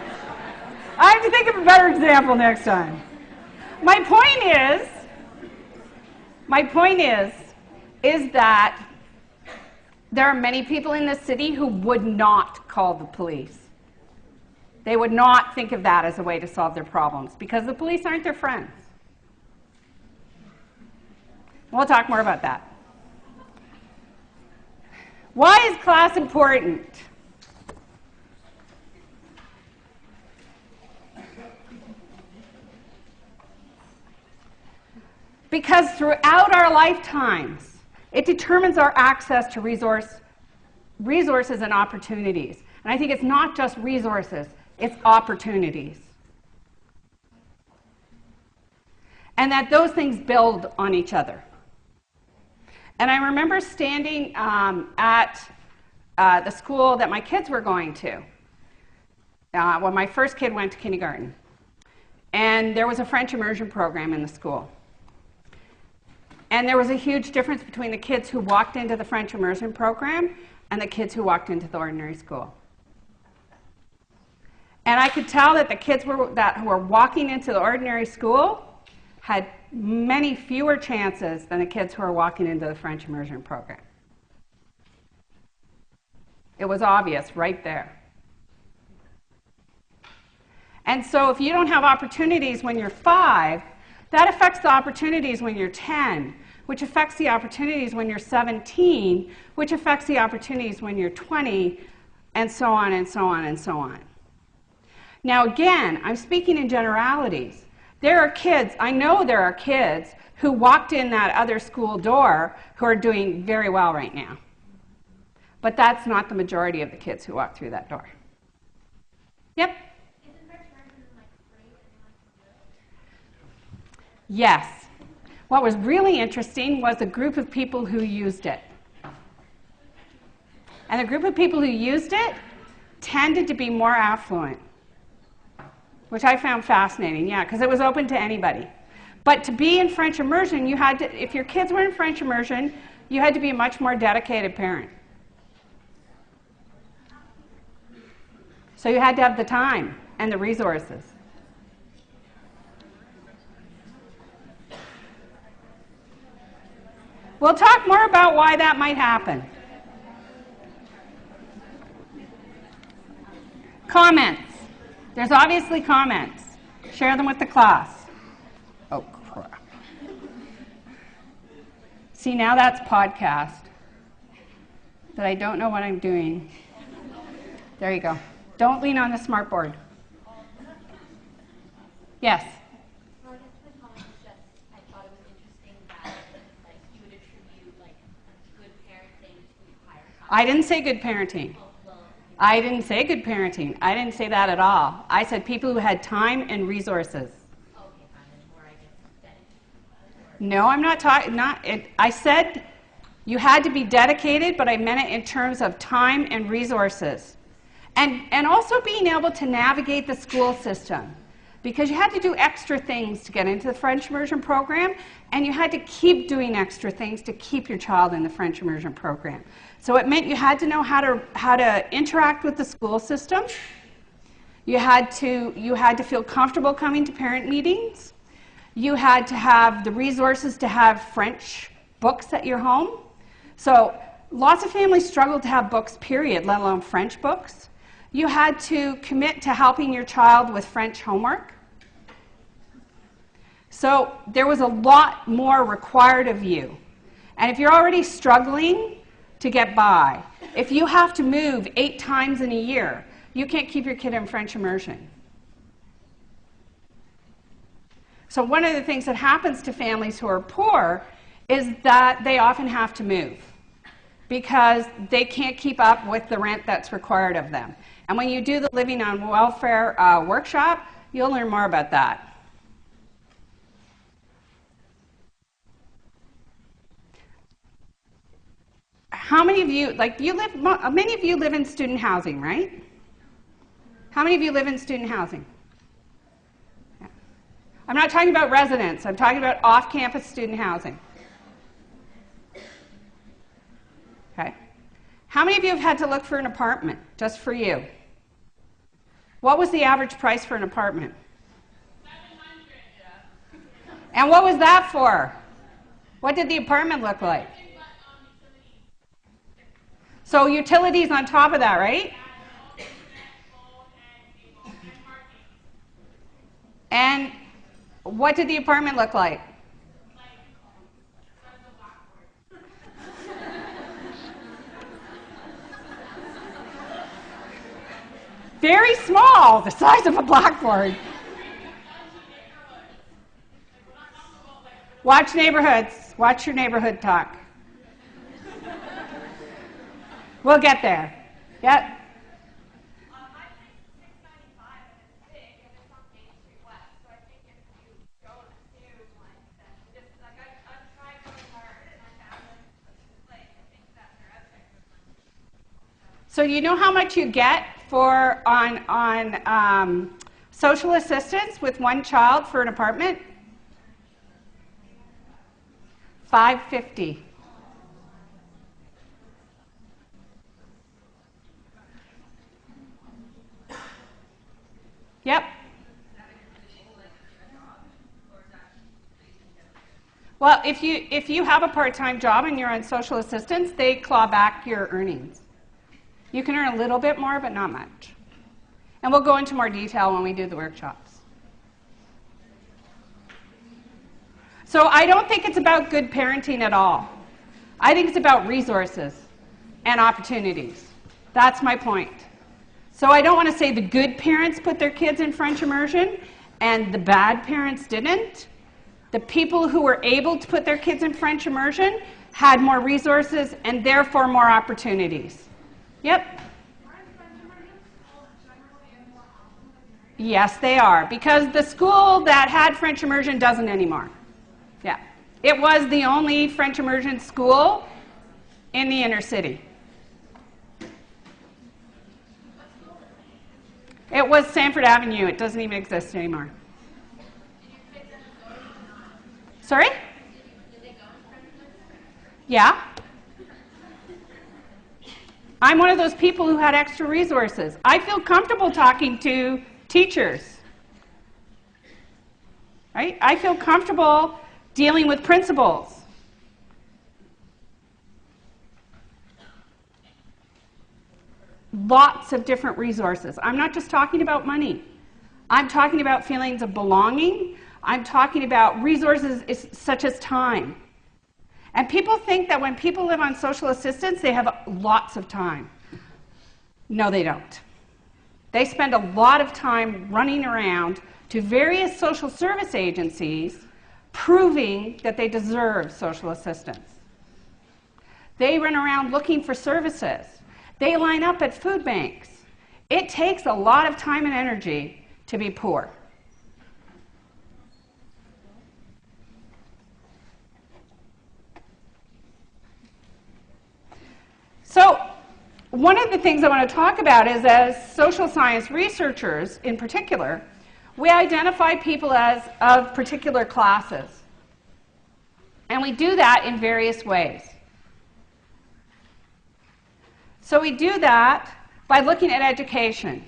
I have to think of a better example next time. My point is that there are many people in this city who would not call the police. They would not think of that as a way to solve their problems because the police aren't their friends. We'll talk more about that. Why is class important? Because throughout our lifetimes, it determines our access to resource resources and opportunities. And I think it's not just resources, it's opportunities. And that those things build on each other. And I remember standing at the school that my kids were going to when my first kid went to kindergarten. And there was a French immersion program in the school. And there was a huge difference between the kids who walked into the French immersion program and the kids who walked into the ordinary school. And I could tell that the kids who were walking into the ordinary school had many fewer chances than the kids who were walking into the French immersion program. It was obvious right there. And so if you don't have opportunities when you're 5, that affects the opportunities when you're 10, which affects the opportunities when you're 17, which affects the opportunities when you're 20, and so on and so on and so on. Now again, I'm speaking in generalities. There are kids, I know there are kids who walked in that other school door who are doing very well right now. But that's not the majority of the kids who walk through that door. Yep? Yes. What was really interesting was the group of people who used it. And the group of people who used it tended to be more affluent, which I found fascinating, yeah, because it was open to anybody. But to be in French immersion, you had to, if your kids were in French immersion, you had to be a much more dedicated parent. So you had to have the time and the resources. We'll talk more about why that might happen. Comments. There's obviously comments. Share them with the class. Oh, crap. See, now that's podcast. That I don't know what I'm doing. There you go. Don't lean on the smart board. Yes? I didn't say good parenting. I didn't say good parenting. I didn't say that at all. I said people who had time and resources. No, I'm not talking. I said you had to be dedicated, but I meant it in terms of time and resources, and also being able to navigate the school system, because you had to do extra things to get into the French immersion program, and you had to keep doing extra things to keep your child in the French immersion program. So it meant you had to know how to interact with the school system. You had to feel comfortable coming to parent meetings. You had to have the resources to have French books at your home. So lots of families struggle to have books, period, let alone French books. You had to commit to helping your child with French homework. So there was a lot more required of you. And if you're already struggling to get by, if you have to move 8 times in a year, you can't keep your kid in French immersion. So one of the things that happens to families who are poor is that they often have to move because they can't keep up with the rent that's required of them. And when you do the Living on Welfare workshop, you'll learn more about that. How many of you, many of you live in student housing, right? How many of you live in student housing? Yeah. I'm not talking about residents, I'm talking about off-campus student housing. Okay. How many of you have had to look for an apartment, just for you? What was the average price for an apartment? $700, yeah. And what was that for? What did the apartment look like? So utilities on top of that, right? And what did the apartment look like? Very small, the size of a blackboard. Watch neighborhoods. Watch your neighborhood talk. We'll get there. Yep. My place is $6.95 and it's big and it's on Main Street West. So I think if you go and assume like that, just like I've tried really hard and I found it. Like I think that they're out there. So you know how much you get for on social assistance with one child for an apartment? $5.50. Yep. Well, if you have a part-time job and you're on social assistance, they claw back your earnings. You can earn a little bit more, but not much. And we'll go into more detail when we do the workshops. So I don't think it's about good parenting at all. I think it's about resources and opportunities. That's my point. So I don't want to say the good parents put their kids in French immersion and the bad parents didn't. The people who were able to put their kids in French immersion had more resources and therefore more opportunities. Yep. Yes, they are, because the school that had French immersion doesn't anymore. Yeah. It was the only French immersion school in the inner city. It was Sanford Avenue. It doesn't even exist anymore. Sorry? Yeah. I'm one of those people who had extra resources. I feel comfortable talking to teachers. Right? I feel comfortable dealing with principals. Lots of different resources. I'm not just talking about money. I'm talking about feelings of belonging. I'm talking about resources such as time. And people think that when people live on social assistance, they have lots of time. No, they don't. They spend a lot of time running around to various social service agencies proving that they deserve social assistance. They run around looking for services. They line up at food banks. It takes a lot of time and energy to be poor. So one of the things I want to talk about is, as social science researchers in particular, we identify people as of particular classes. And we do that in various ways. So we do that by looking at education,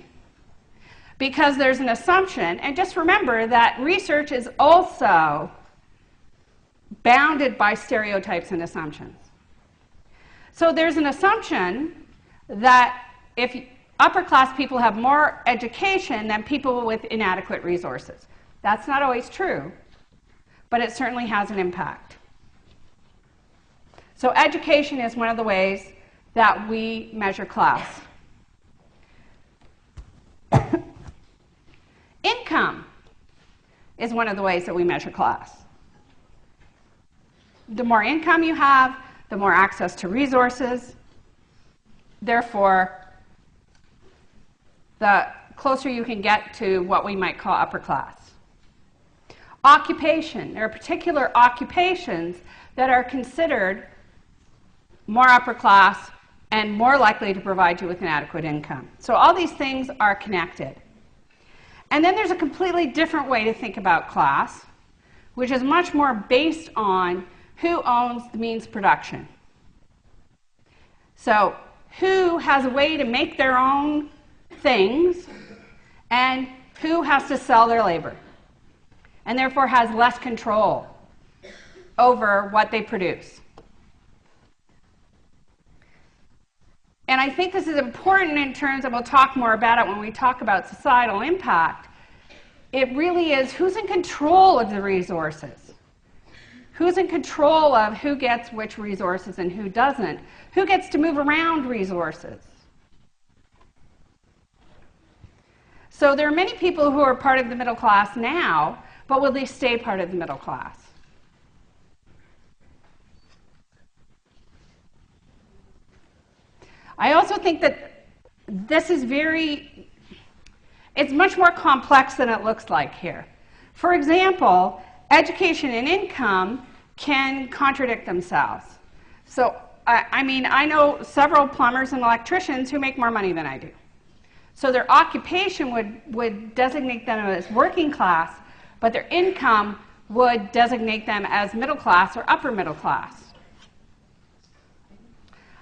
because there's an assumption, and just remember that research is also bounded by stereotypes and assumptions. So there's an assumption that if upper class people have more education than people with inadequate resources. That's not always true, but it certainly has an impact. So education is one of the ways that we measure class. Income is one of the ways that we measure class. The more income you have, the more access to resources. Therefore, the closer you can get to what we might call upper class. Occupation. There are particular occupations that are considered more upper class and more likely to provide you with an adequate income. So all these things are connected. And then there's a completely different way to think about class, which is much more based on who owns the means of production. So who has a way to make their own things, and who has to sell their labor, and therefore has less control over what they produce. And I think this is important in terms of, we'll talk more about it when we talk about societal impact. It really is who's in control of the resources. Who's in control of who gets which resources and who doesn't? Who gets to move around resources? So there are many people who are part of the middle class now, but will they stay part of the middle class? I also think that this is it's much more complex than it looks like here. For example, education and income can contradict themselves. So, I mean, I know several plumbers and electricians who make more money than I do. So their occupation would designate them as working class, but their income would designate them as middle class or upper middle class.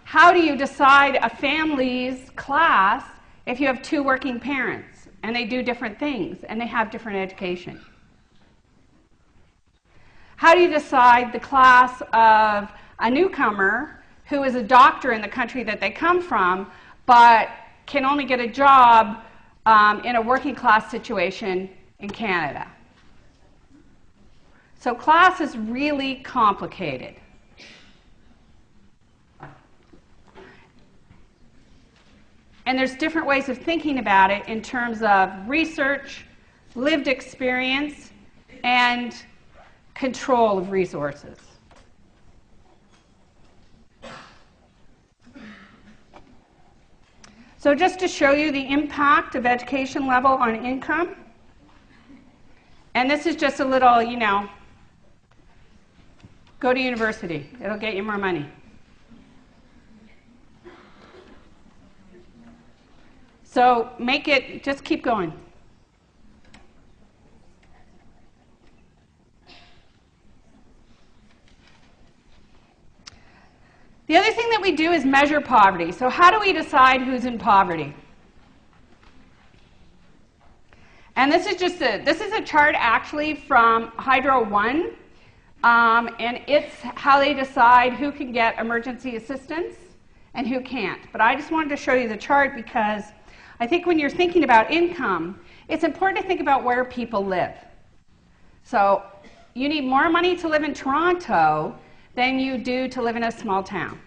How do you decide a family's class if you have two working parents and they do different things and they have different education? How do you decide the class of a newcomer who is a doctor in the country that they come from, but can only get a job in a working class situation in Canada? So class is really complicated. And there's different ways of thinking about it in terms of research, lived experience, and control of resources. So just to show you the impact of education level on income, and this is just a little, you know, go to university. It'll get you more money. So just keep going. The other thing that we do is measure poverty. So how do we decide who's in poverty? And this is a chart actually from Hydro One, and it's how they decide who can get emergency assistance and who can't. But I just wanted to show you the chart because I think when you're thinking about income, it's important to think about where people live. So you need more money to live in Toronto than you do to live in a small town,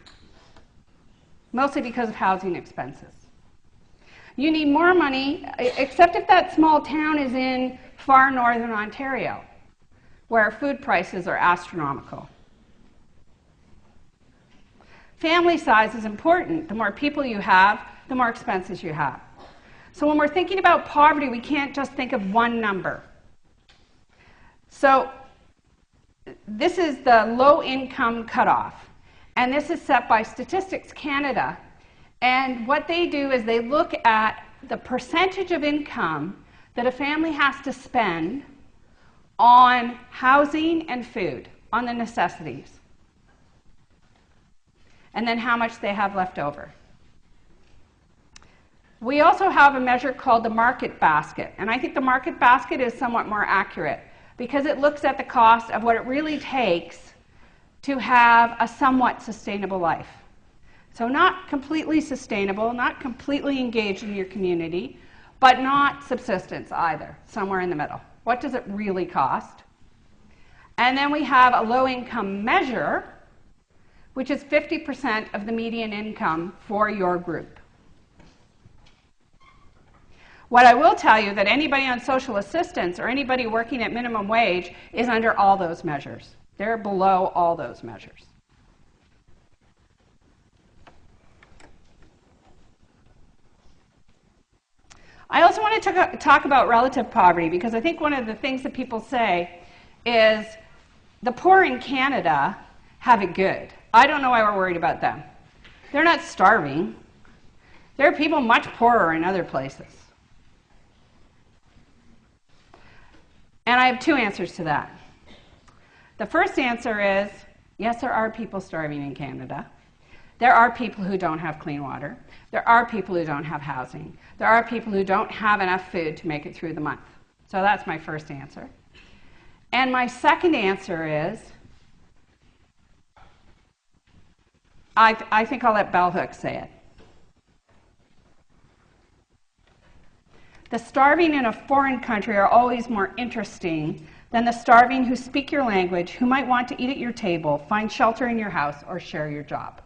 mostly because of housing expenses. You need more money, except if that small town is in far northern Ontario, where food prices are astronomical. Family size is important. The more people you have, the more expenses you have. So when we're thinking about poverty, we can't just think of one number. So this is the low income cutoff, and this is set by Statistics Canada. And what they do is they look at the percentage of income that a family has to spend on housing and food, on the necessities, and then how much they have left over. We also have a measure called the market basket, and I think the market basket is somewhat more accurate because it looks at the cost of what it really takes to have a somewhat sustainable life. So not completely sustainable, not completely engaged in your community, but not subsistence either, somewhere in the middle. What does it really cost? And then we have a low-income measure, which is 50% of the median income for your group. What I will tell you that anybody on social assistance or anybody working at minimum wage is under all those measures. They're below all those measures. I also want to talk about relative poverty because I think one of the things that people say is the poor in Canada have it good. I don't know why we're worried about them. They're not starving. There are people much poorer in other places. And I have two answers to that. The first answer is, yes, there are people starving in Canada. There are people who don't have clean water. There are people who don't have housing. There are people who don't have enough food to make it through the month. So that's my first answer. And my second answer is, I think I'll let Bell Hooks say it. The starving in a foreign country are always more interesting than the starving who speak your language, who might want to eat at your table, find shelter in your house, or share your job.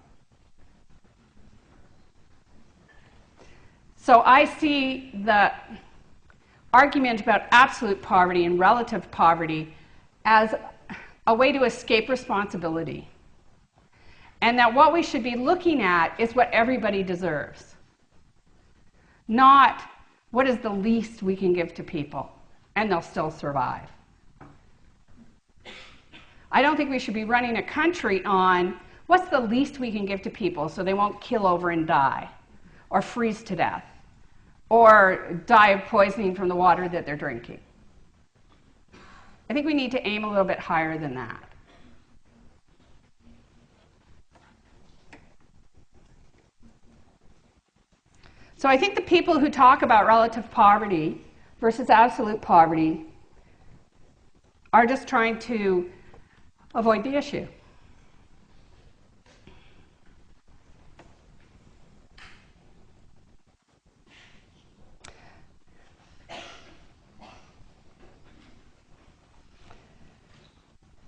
So I see the argument about absolute poverty and relative poverty as a way to escape responsibility. And that what we should be looking at is what everybody deserves, not what is the least we can give to people, and they'll still survive. I don't think we should be running a country on what's the least we can give to people so they won't kill over and die, or freeze to death, or die of poisoning from the water that they're drinking. I think we need to aim a little bit higher than that. So I think the people who talk about relative poverty versus absolute poverty are just trying to avoid the issue.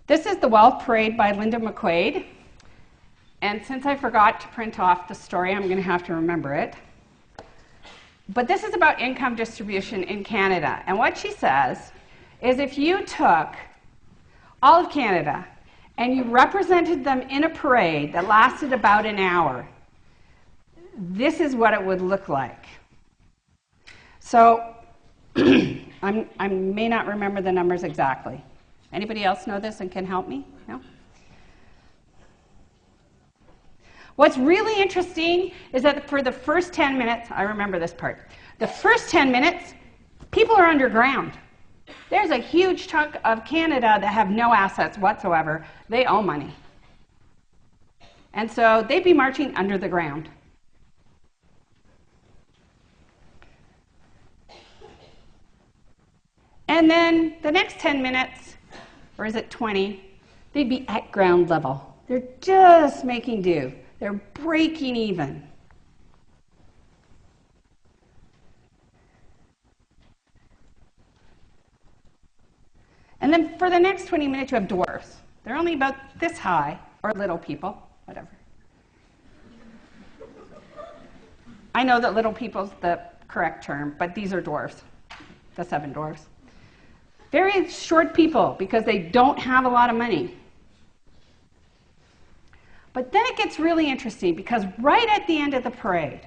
This is The Wealth Parade by Linda McQuaid. And since I forgot to print off the story, I'm going to have to remember it. But this is about income distribution in Canada. And what she says is if you took all of Canada and you represented them in a parade that lasted about an hour, this is what it would look like. So I may not remember the numbers exactly. Anybody else know this and can help me? No? What's really interesting is that for the first 10 minutes, I remember this part, the first 10 minutes, people are underground. There's a huge chunk of Canada that have no assets whatsoever. They owe money. And so they'd be marching under the ground. And then the next 10 minutes, or is it 20, they'd be at ground level. They're just making do. They're breaking even. And then for the next 20 minutes, you have dwarfs. They're only about this high, or little people, whatever. I know that little people's the correct term, but these are dwarfs, the 7 dwarfs. Very short people because they don't have a lot of money. But then it gets really interesting because right at the end of the parade,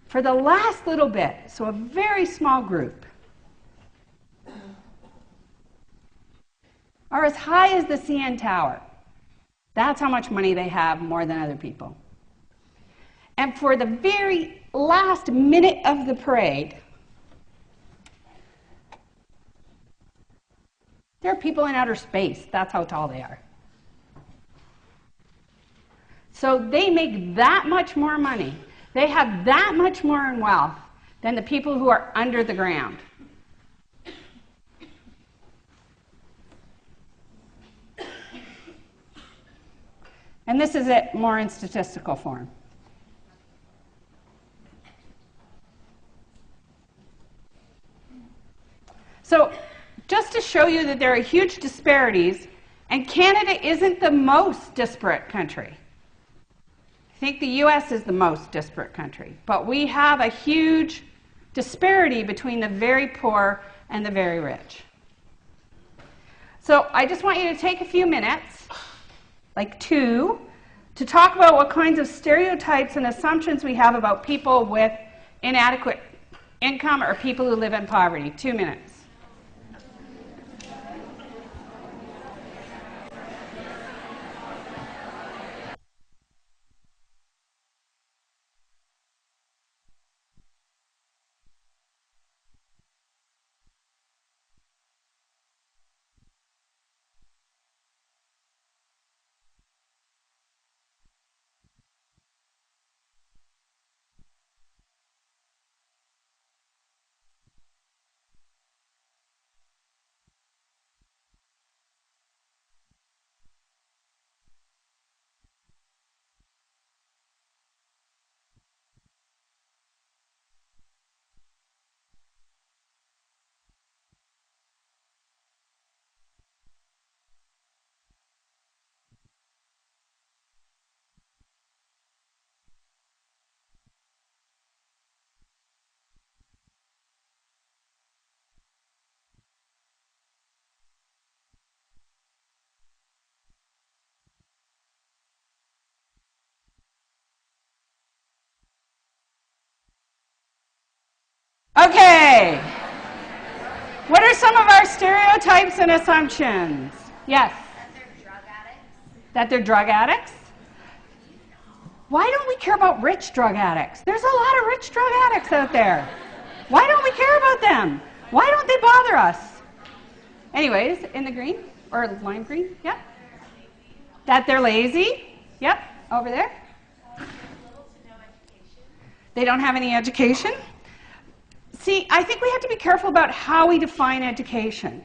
for the last little bit, so a very small group, are as high as the CN Tower. That's how much money they have more than other people. And for the very last minute of the parade, there are people in outer space. That's how tall they are. So they make that much more money. They have that much more in wealth than the people who are under the ground. And this is it more in statistical form. So just to show you that there are huge disparities, and Canada isn't the most disparate country. I think the US is the most disparate country, but we have a huge disparity between the very poor and the very rich. So I just want you to take a few minutes, like 2, to talk about what kinds of stereotypes and assumptions we have about people with inadequate income or people who live in poverty. 2 minutes. Stereotypes and assumptions. Yes? That they're drug addicts. That they're drug addicts? Why don't we care about rich drug addicts? There's a lot of rich drug addicts out there. Why don't we care about them? Why don't they bother us? Anyways, in the green, or lime green, yep. That they're lazy, yep, over there. They don't have any education. See, I think we have to be careful about how we define education,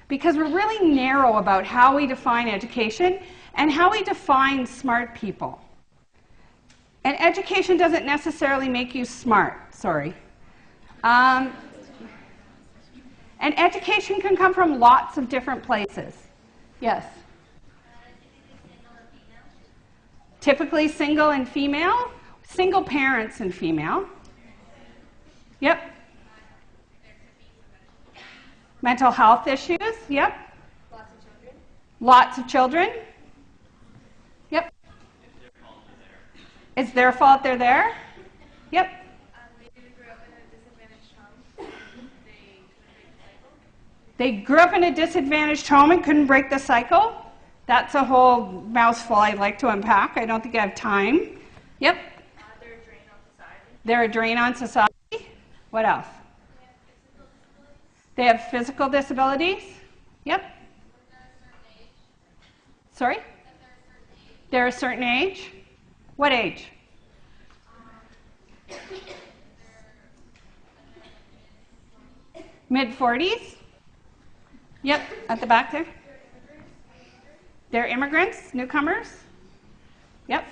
because we're really narrow about how we define education and how we define smart people. And education doesn't necessarily make you smart, sorry. And education can come from lots of different places. Yes? Typically single and female. Single parents and female. Yep. Mental health issues. Yep. Lots of children. Lots of children. Yep. It's their fault they're there. Yep. Maybe they grew up in a disadvantaged home. They grew up in a disadvantaged home and couldn't break the cycle. That's a whole mouthful I'd like to unpack. I don't think I have time. Yep. They're a drain on society. They're a drain on society. What else? They have physical disabilities. Yep. Sorry? They're a certain age. What age? Mid-40s. Yep, at the back there. They're immigrants, newcomers. Yep.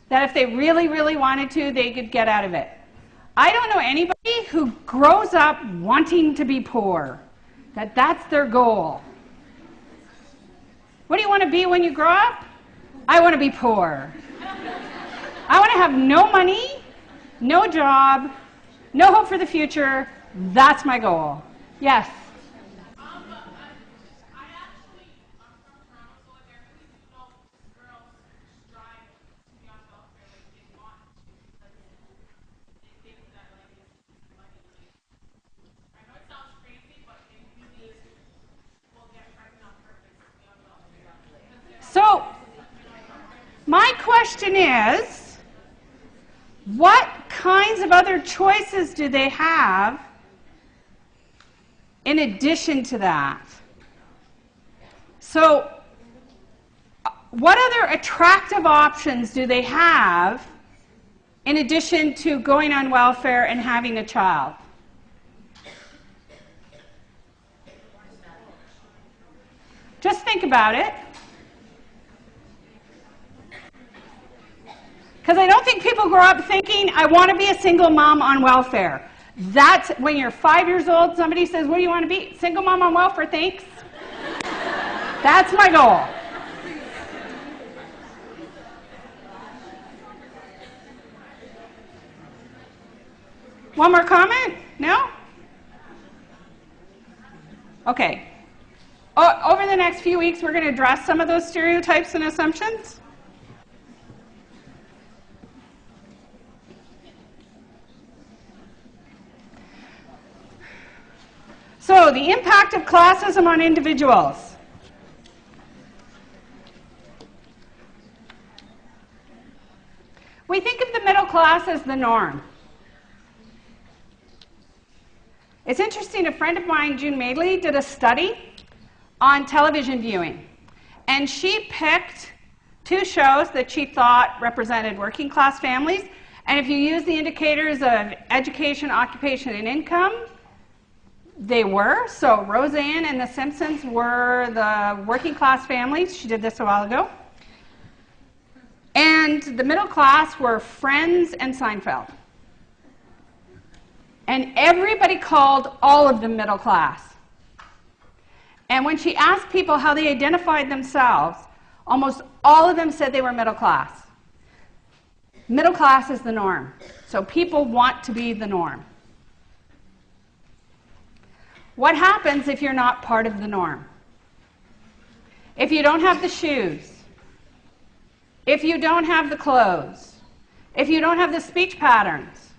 That if they really, really wanted to, they could get out of it. I don't know anybody who grows up wanting to be poor, that's their goal. What do you want to be when you grow up? I want to be poor. I want to have no money, no job, no hope for the future. That's my goal. Yes? So, my question is, what kinds of other choices do they have in addition to that? So, what other attractive options do they have in addition to going on welfare and having a child? Just think about it. Because I don't think people grow up thinking, I want to be a single mom on welfare. That's when you're 5 years old, somebody says, what do you want to be? Single mom on welfare, thanks. That's my goal. One more comment? No? Okay. Over the next few weeks, we're going to address some of those stereotypes and assumptions. So, the impact of classism on individuals. We think of the middle class as the norm. It's interesting, a friend of mine, June Madeley, did a study on television viewing. And she picked 2 shows that she thought represented working class families. And if you use the indicators of education, occupation, and income, they were. So Roseanne and The Simpsons were the working class families. She did this a while ago. And the middle class were Friends and Seinfeld. And everybody called all of them middle class. And when she asked people how they identified themselves, almost all of them said they were middle class. Middle class is the norm. So people want to be the norm. What happens if you're not part of the norm? If you don't have the shoes, if you don't have the clothes, if you don't have the speech patterns,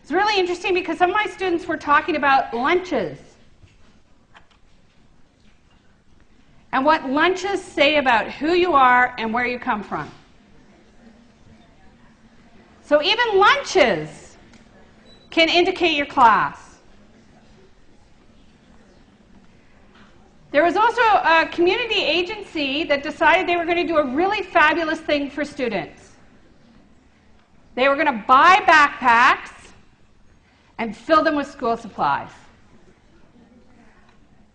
It's really interesting because some of my students were talking about lunches and what lunches say about who you are and where you come from. So even lunches can indicate your class. There was also a community agency that decided they were going to do a really fabulous thing for students. They were going to buy backpacks and fill them with school supplies.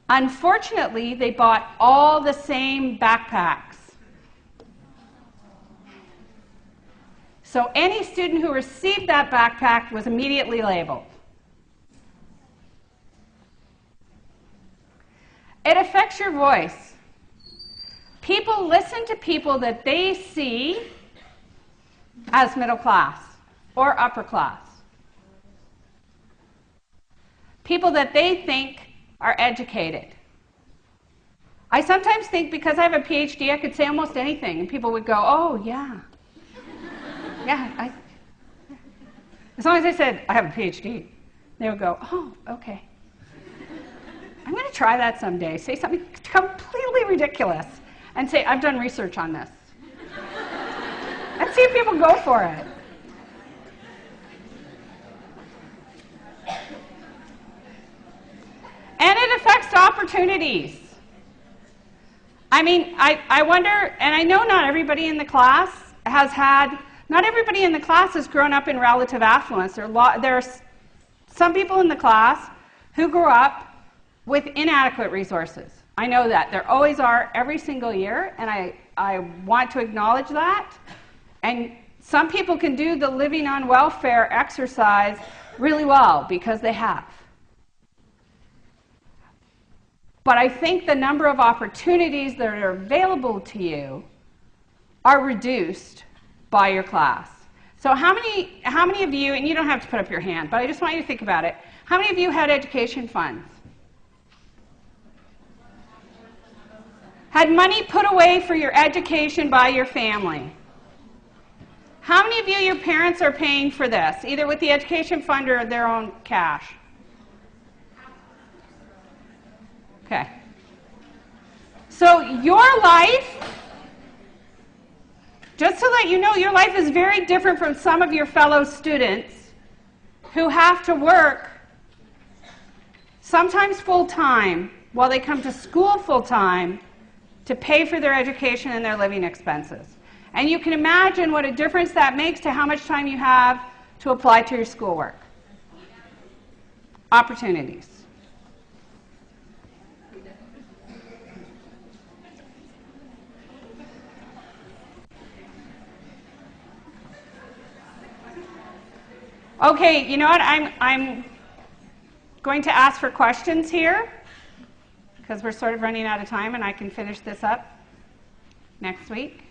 Unfortunately, they bought all the same backpacks. So any student who received that backpack was immediately labeled. It affects your voice. People listen to people that they see as middle class or upper class. People that they think are educated. I sometimes think because I have a PhD, I could say almost anything, and people would go, oh, yeah. Yeah, as long as I said, I have a PhD, they would go, oh, okay. I'm going to try that someday. Say something completely ridiculous and say, I've done research on this. And see if people go for it. And it affects opportunities. I mean, I wonder, and I know not everybody in the class not everybody in the class has grown up in relative affluence. There are some people in the class who grew up with inadequate resources. I know that. There always are every single year, and I want to acknowledge that. And some people can do the living on welfare exercise really well because they have. But I think the number of opportunities that are available to you are reduced by your class. So how many of you, and you don't have to put up your hand, but I just want you to think about it, how many of you had education funds? Had money put away for your education by your family? How many of you, your parents are paying for this, either with the education fund or their own cash? Okay. So your life, just to let you know, your life is very different from some of your fellow students who have to work sometimes full-time while they come to school full-time to pay for their education and their living expenses. And you can imagine what a difference that makes to how much time you have to apply to your schoolwork. Opportunities. Okay, you know what? I'm going to ask for questions here because we're sort of running out of time and I can finish this up next week.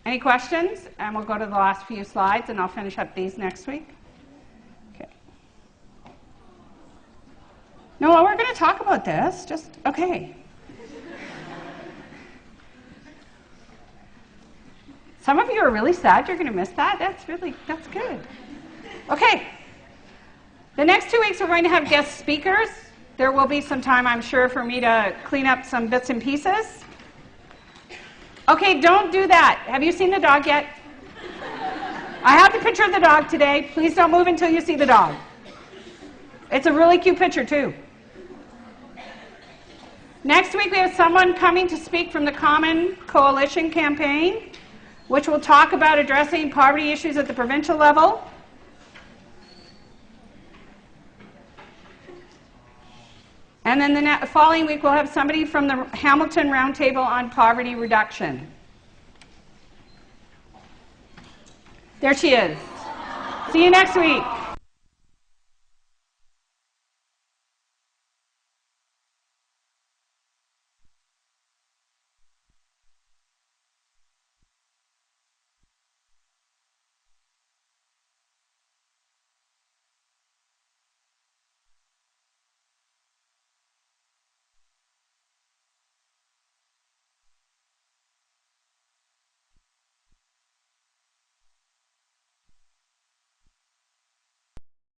Any questions? And we'll go to the last few slides and I'll finish up these next week. Okay. No, well, we're going to talk about this. Okay. Some of you are really sad you're going to miss that. That's good. Okay. The next 2 weeks we're going to have guest speakers. There will be some time, I'm sure, for me to clean up some bits and pieces. Okay, don't do that. Have you seen the dog yet? I have the picture of the dog today. Please don't move until you see the dog. It's a really cute picture, too. Next week we have someone coming to speak from the Common Coalition campaign, which will talk about addressing poverty issues at the provincial level. And then the following week we'll have somebody from the Hamilton Roundtable on Poverty Reduction. There she is. See you next week.